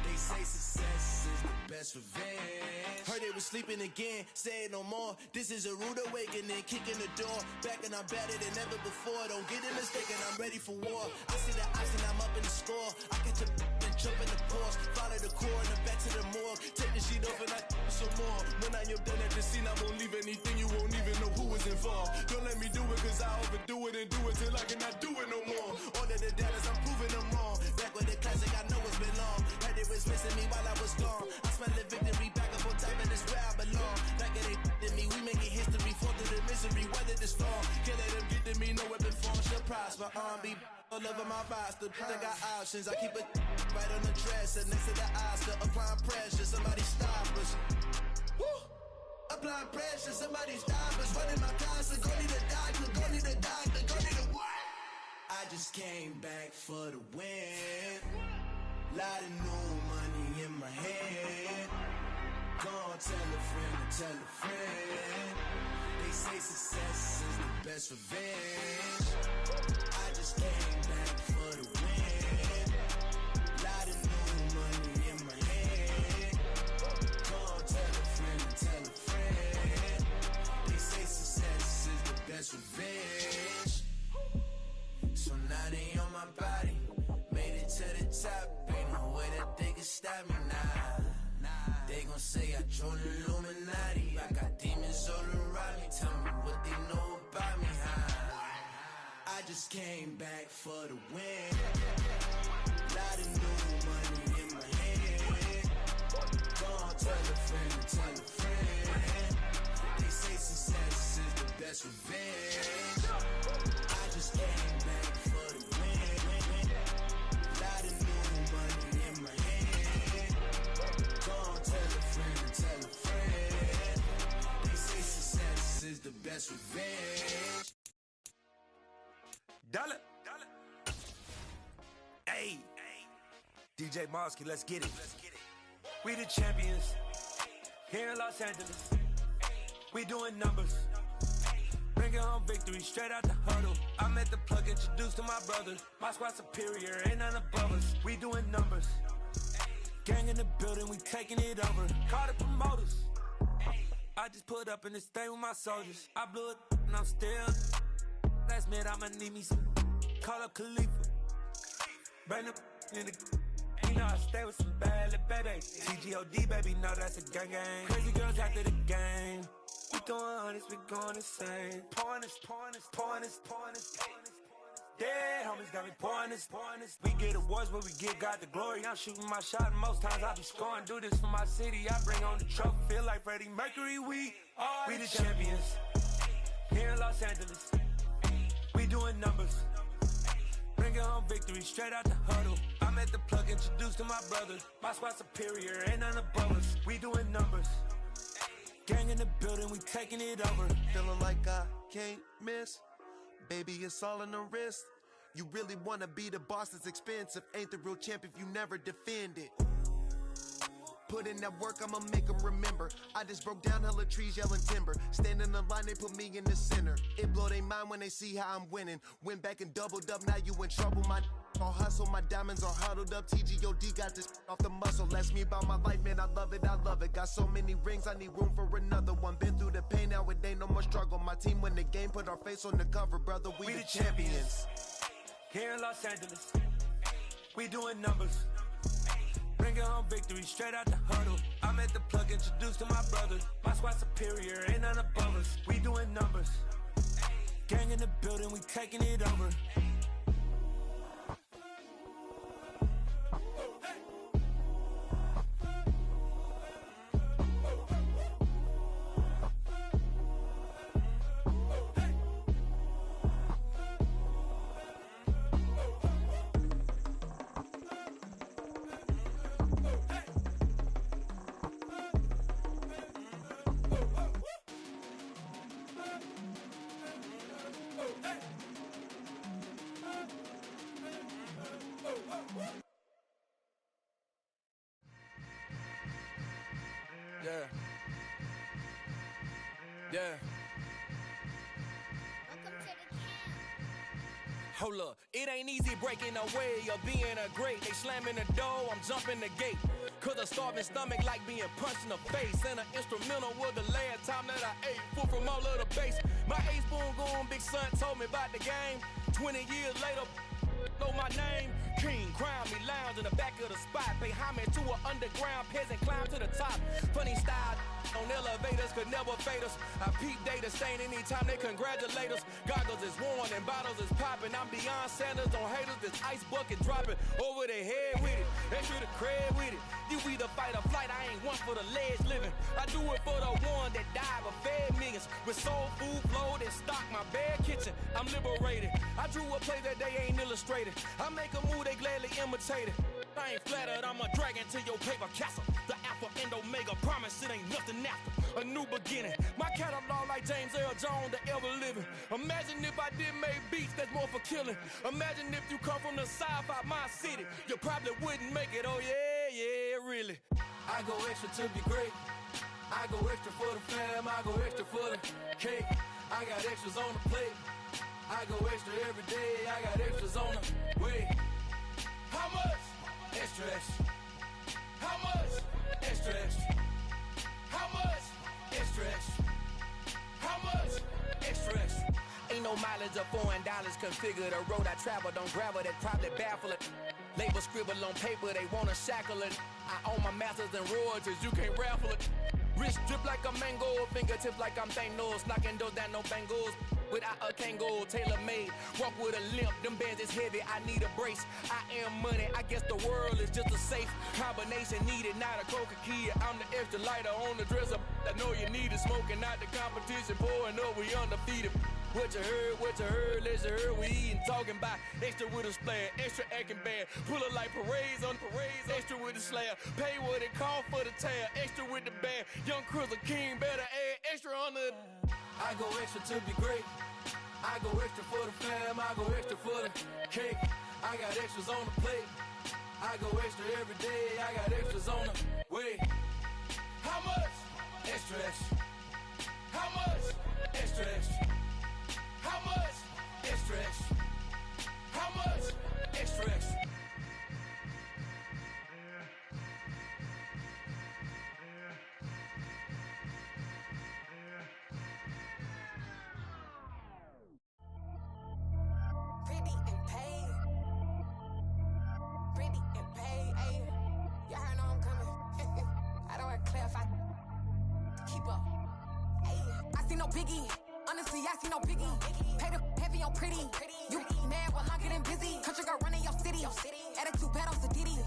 They say success is the best revenge. Heard they was sleeping again, say it no more. This is a rude awakening, kicking the door. Back and I'm better than ever before. Don't get it mistaken, I'm ready for war. I see the ice and I'm up in the score. I catch a and jump in the course. Follow the core and then back to the morgue. Take the sheet off and I some more. When I am done at the scene, I won't leave anything. You won't even know who was involved. Don't let me do it cause I overdo it and do it till I cannot do it no more. All of the dallas, I'm proving them wrong. Back with the classic, I know it's been long. Heard they was missing me while I was gone. I smell the victory back up on top and it's where I belong. Like it ain't to me, we making history. Fall through the misery, weather the storm. Can't let them get to me, no weapon form should prosper. R&B all over my roster. I got options, I keep it right on the dresser. Next to the Oscar, applying pressure. Somebody stop us. Woo! Applying pressure, somebody stop us. Running my concert, go need a doctor, go need a doctor, go need a what? I just came back for the win. Lot of new money in my hand. Gonna tell a friend to tell a friend. They say success is the best revenge. I just came back for the win. Lot of new money in my hand. Gonna tell a friend to tell a friend. They say success is the best revenge. So now they on my body. Made it to the top. Ain't no way that they can stop me now. They gon' say I joined the Illuminati. I got demons all around me. Tell me what they know about me, huh? I just came back for the win. Lot of new money in my hand. Gonna tell a friend to tell a friend. They say success is the best revenge. I just came back for the win. Lot of new money in my hand. Gonna tell a friend to tell a friend. They say success is the best revenge. Dollar. Hey. DJ Mosky, let's get it. We the champions. Here in Los Angeles. We doing numbers. Bringing home victory straight out the huddle. I'm at the plug, introduced to my brothers. My squad superior, ain't none above us. We doing numbers. Gang in the building, we taking it over. Call the promoters. I just put up in this thing with my soldiers. I blew it and I'm still. Last minute I'ma need me some. Call up Khalifa. Bring them in the. You know I stay with some bad little babies. TGOD baby, know that's a gang gang. Crazy girls after the game. We throwing hundreds, we going insane. Pouring this. Dead homies got me pouring this. We get awards where we give God the glory. I'm shooting my shot and most times I be scoring. Do this for my city, I bring on the trophy. Feel like Freddie Mercury, we the champions. Here in Los Angeles, we doing numbers. Bringing home victory straight out the huddle. I'm at the plug, introduced to my brothers. My squad superior, ain't none above us. We doing numbers. Gang in the building, we taking it over. Feeling like I can't miss. Baby, it's all in the wrist. You really wanna be the boss, it's expensive. Ain't the real champ if you never defend it. put in that work, I'ma make them remember. I just broke down hella trees, yelling timber. Standing in the line, they put me in the center. It blow their mind when they see how I'm winning. Went back and doubled up, now you in trouble. My all hustle, my diamonds are huddled up. TGOD got this off the muscle. Ask me about my life, man, I love it, I love it. Got so many rings, I need room for another one. Been through the pain, now it ain't no more struggle. My team win the game, put our face on the cover, brother, we the champions. Here in Los Angeles, we doing numbers. Bringing home victory straight out the huddle. I'm at the plug, introduced to my brothers. My squad superior, ain't none above us. We doing numbers. Gang in the building, we taking it over. Yeah. Hold up, it ain't easy breaking away or being a great. They slamming the door, I'm jumping the gate. Cause a starving stomach like being punched in the face. And an instrumental was the last time that I ate. Food from all of the base. My ace boom goon, big son told me about the game. 20 years later, know my name. King, crown me, lounge in the back of the spot. Pay homage to an underground peasant, climb to the top. Funny style on elevators could never fade us. I peep data stain anytime they congratulate us. Goggles is worn and bottles is popping. I'm Deion Sanders on haters, this ice bucket dropping over their head with it. Extra the cred with it. You either fight or flight, I ain't one for the ledge living. I do it for the one that died but fed millions. With soul food flowed and stock my bare kitchen. I'm liberated. I drew a play that they ain't illustrated. I make a move, they gladly imitate it. I ain't flattered, I'm a dragon to your paper castle. The Alpha and Omega, promise it ain't nothing after. A new beginning. My catalog like James Earl Jones, the ever living. Imagine if I did make beats that's more for killing. Imagine if you come from the sci-fi, my city. You probably wouldn't make it, oh yeah, really. I go extra to be great. I go extra for the fam, I go extra for the cake. I got extras on the plate. I go extra every day, I got extras on the way. How much? Extra, extra. How much? Extra, extra. How much? Extra, extra. How much? Extra, extra. Ain't no mileage of $4 configure the road I travel. Don't gravel, that probably baffle it. Label scribble on paper, they wanna shackle it. I own my masters and royalties, you can't raffle it. Wrist drip like a mango, fingertips like I'm Thanos. Knocking those down, no bangles. Without a Kangol, tailor-made. Walk with a limp, them bands is heavy, I need a brace. I am money, I guess the world is just a safe combination needed, not a Coca-Cola. I'm the extra lighter on the dresser. I know you need it, smoking out the competition, pouring up, we undefeated. What you heard, let's hear we eatin', talking about extra with a splash, extra acting bad. Pull it like parades on parades, extra with the slab. Pay what it cost for the tab, extra with the band. Young Cruiser King, better add extra on the. I go extra to be great. I go extra for the fam, I go extra for the cake. I got extras on the plate. I go extra every day, I got extras on the way. How much? Extra, extra. How much? Extra, extra. How much? Extra, extra. How much? Extra, extra. Biggie, honestly, I see no biggie. Pay the heavy on pretty. You mad while I'm getting busy. Country girl running your city. Attitude bad on Sadidi.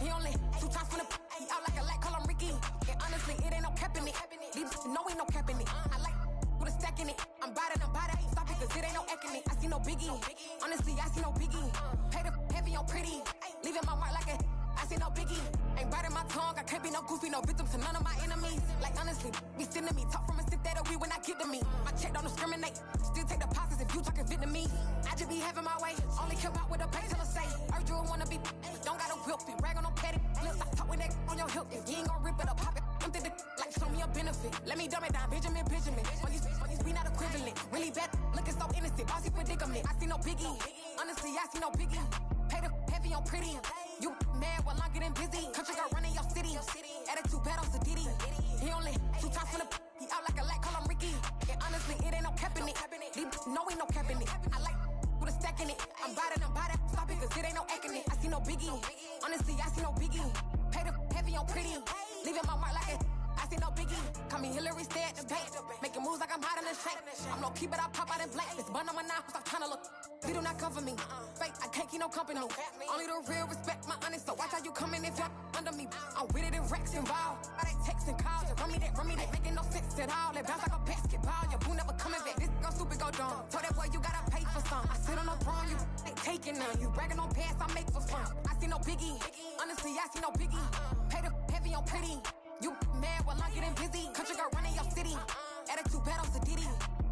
He only 2 times from the he out like a light, call him Ricky. And honestly, it ain't no cap in it. These know ain't no cap in it. I like with a stack in it. I'm bad, stop it, cause it ain't no eck in it. I see no biggie. Honestly, I see no biggie. Pay the heavy on pretty. Leaving my mark like a I see no biggie. Ain't biting my tongue, I can't be no goofy, no victim to none of my enemies. Like honestly, be sending me talk from a sip that we when I get to me. My check don't discriminate, still take deposits if you talking Vietnamese. I just be having my way, only care about what the pay teller say. Urge you wanna be, don't got a whip, be rag on no petty. flips. I talk with that on your hip. If you ain't gon' rip it up, pop it. I'm thinking like show me a benefit. Let me dumb it down, Benjamin. We not equivalent. Really bad, looking so innocent. Bossy predicament. I see no biggie. Honestly, I see no biggie. Pay the heavy on pretty. You mad while I'm getting busy. Country girl running your city. Attitude bad on Sadiddy. He only 2 times from the he out like a lack, call him Ricky. And honestly, it ain't no cap in it. No, ain't no cap in it. I like with a stack in it. I'm by that. Stop it, cause it ain't no acting it. I see no biggie. Honestly, I see no biggie. Pay the heavy on pretty. Leaving my mark like it. I see no biggie. Call me Hillary, stay at the bank. Making moves like I'm hot in the shank. I'm low key, but I pop out in blank. It's bun on my knife, stop trying to look. They do not come for me. Fake, I can't keep no company. Only the real respect my honest. So watch how you coming if you're under me. I'm with it in Rex involved. I they text and calls. Run me that. Making no sense at all. They bounce like a basketball. Your boo never coming back. This go stupid, go dumb. Told that boy you gotta pay for some. I sit on no throne, you ain't taking none. You bragging on pants, I make for fun. I see no biggie. Honestly, I see no biggie. Pay the heavy on pretty. You mad while I'm getting busy. Country girl running your city. Attitude bad on Sadiddy.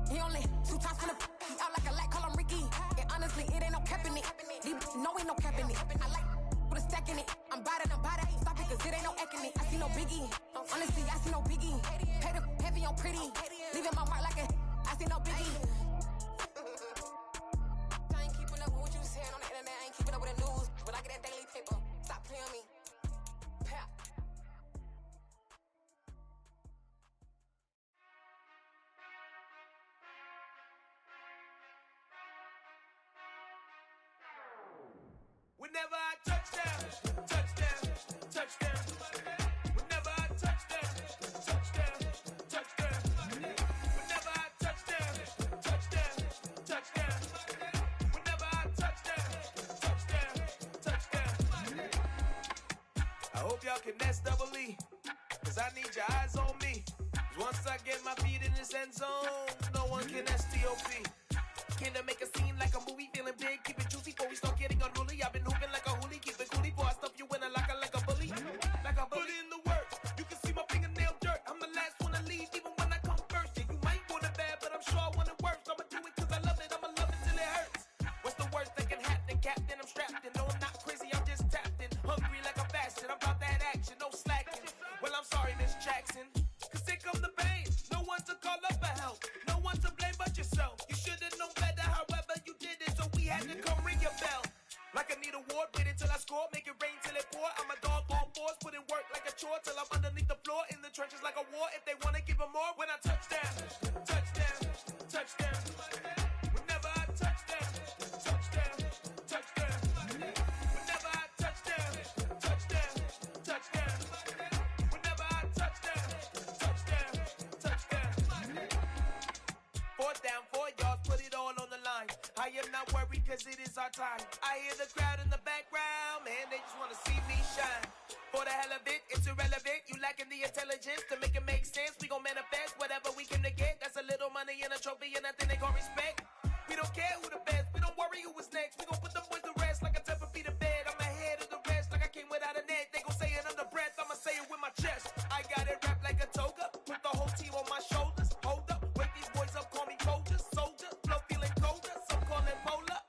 He only 2 times from the he out like a lack, call him Ricky. And honestly, it ain't no cap in it. No, ain't no cap in it. I like with a stack in it. I'm by that. Stop it, cause it ain't no acting it. I see no biggie. Honestly, I see no biggie. Pay the heavy on pretty. Leaving my mark like a I see no biggie. I ain't keeping up with what you saying on the internet. I ain't keeping up with the news. But I get that daily paper. Stop playing me. Pap. Whenever I touchdown. Whenever I touchdown. Whenever I touchdown. Whenever I touchdown. I hope y'all can double E, cause I need your eyes on me. Cause once I get my feet in this end zone, no one can STOP. Can I make a scene like a movie, feeling big, keep it juicy before we start getting unruly. I've been hooping like a hoolie, keep it coolie before I stuff you in a locker like a bully. Put in the work, you can see my fingernail dirt. I'm the last one to leave, even when I come first. Yeah, you might want it bad, but I'm sure I want it worse. I'ma do it cause I love it, I'ma love it till it hurts. What's the worst that can happen, Captain? I'm strapped in, no I'm not crazy, I'm just tapped in. Hungry like a bastard, I'm about that action, no slacking. Well, I'm sorry, Miss Jackson, cause here come the pain. No one to call up for help, no one to blame but yourself. You should've known better, however you did it, so we had to come ring your bell. Like I need a award, wait until I score, make it rain till it pour. I'm a dog on fours, put in work like a chore till I'm underneath the floor, in the trenches like a war. If they wanna give them more, when I touchdown. Whenever I touchdown. Whenever I touchdown. Whenever I touchdown. 4th down, 4 yards, put it all on the line. I am not worried cause it is our time. I hear the crowd in the background, man, they just wanna see me shine. For the hell of it, it's irrelevant. You lacking the intelligence to make it make sense. We gon' manifest whatever we came to get. That's a little money and a trophy and nothing they gon' respect. We don't care who the best, we don't worry who was next. We gon' put them boys to rest like a Tempur-Pedic to bed. I'm ahead of the rest like I came without a net. They gon' say it under breath, I'ma say it with my chest. I got it wrapped like a toga, put the whole team on my shoulders. Hold up, wake these boys up, call me Folger, soldier. Flow feeling colder, some call it polar.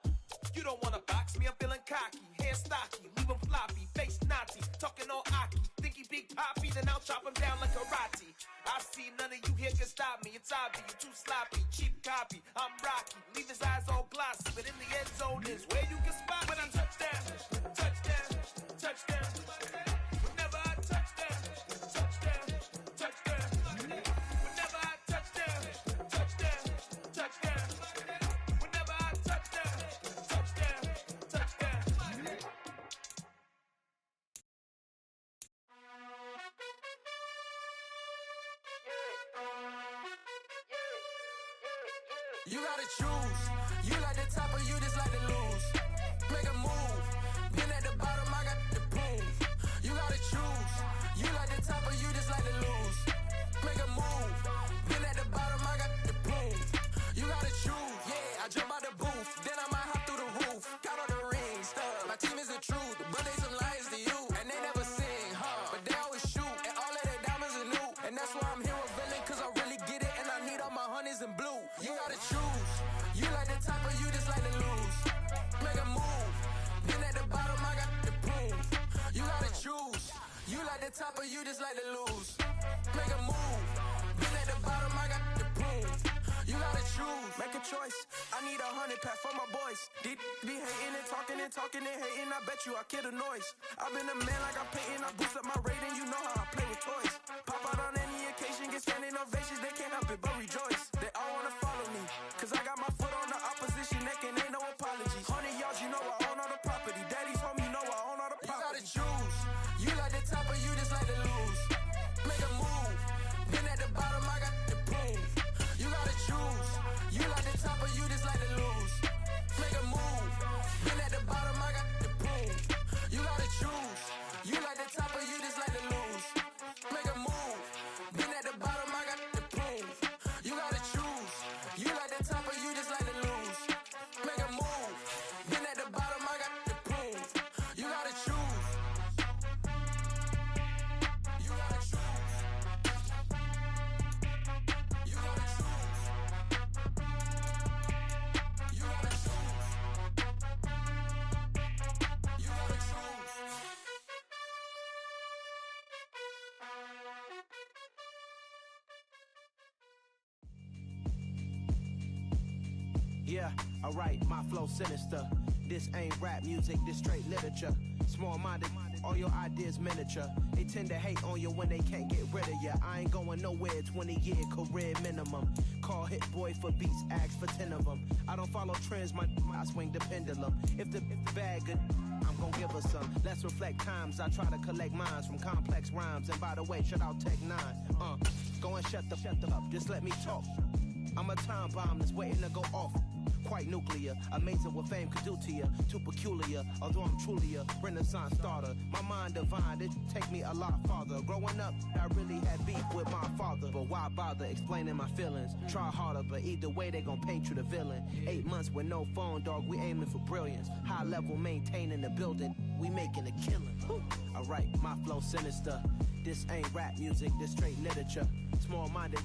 You don't wanna box me, I'm feeling cocky. Hair stocky, leave him floppy, face Nazi. Talking all Aki, think he big poppy, then I'll chop him down like karate. I see none of you here can stop me. It's obvious, you too sloppy, cheap copy. I'm Rocky, leave his eyes all glossy, but in the end zone is where you can spot when I touchdown. Whenever I touchdown. Whenever I touchdown. Whenever I touchdown. You gotta choose. You like the top or you just like to lose. Make a move. Been at the bottom, I got the proof. You gotta choose. You like the top or you just like to lose. Make a move. Been at the bottom, I got the proof. You gotta choose. Yeah, I jump out the booth. Then I might hop through the roof. Count on the rings, stuff. My team is the truth, but they some liars to you. And they never sing, huh? But they always shoot. And all of their diamonds are new. And that's why I'm here with Villain, cause I really get it. And I need all my honeys in blue. You gotta choose. You like the top or you just like to lose. Make a move. Been at the bottom, I got the proof. You gotta choose. choice. I need 100 pack for my boys. Be hating and talking and talking and hating. I bet you I kill the noise. I've been a man like I'm painting. I boost up my rating. You know how I play with toys. Pop out on any occasion, get standing ovations. They can't help it but rejoice. They all wanna follow me, cause I got my foot on the opposition neck and ain't no apologies. 100 yards, you know I own all the property. Daddy's home, you know I own all the property. You gotta choose. You like the top or you just like to lose. Make a move. Been at the bottom, I got the proof. You gotta choose. You like the top or you just like to lose. Make a move. Been at the bottom, I got the proof. You gotta choose. You like the top or you just like to lose. Make a move. Been at the bottom, I got the proof. You gotta choose. You like the top or you just like to lose. Make a move. Been at the bottom, I got the proof. You gotta choose. You gotta choose. You gotta choose. You gotta choose. You gotta choose. Yeah, alright, my flow sinister. This ain't rap music, this straight literature. Small-minded, all your ideas miniature. They tend to hate on you when they can't get rid of you. I ain't going nowhere, 20-year career minimum. Call Hit Boy for beats, ask for 10 of them. I don't follow trends, I swing the pendulum. If the bag good, I'm gon' give her some. Let's reflect times, I try to collect minds from complex rhymes. And by the way, shout out Tech 9. Go and shut the up, just let me talk. I'm a time bomb that's waiting to go off. Quite nuclear, amazing what fame could do to you. Too peculiar, although I'm truly a renaissance starter. My mind divine, it take me a lot farther. Growing up, I really had beef with my father. But why bother explaining my feelings? Try harder, but either way they gon' paint you the villain. 8 months with no phone, dog, we aiming for brilliance. High level maintaining the building, we making a killing. Alright, my flow sinister. This ain't rap music, this straight literature. Small-minded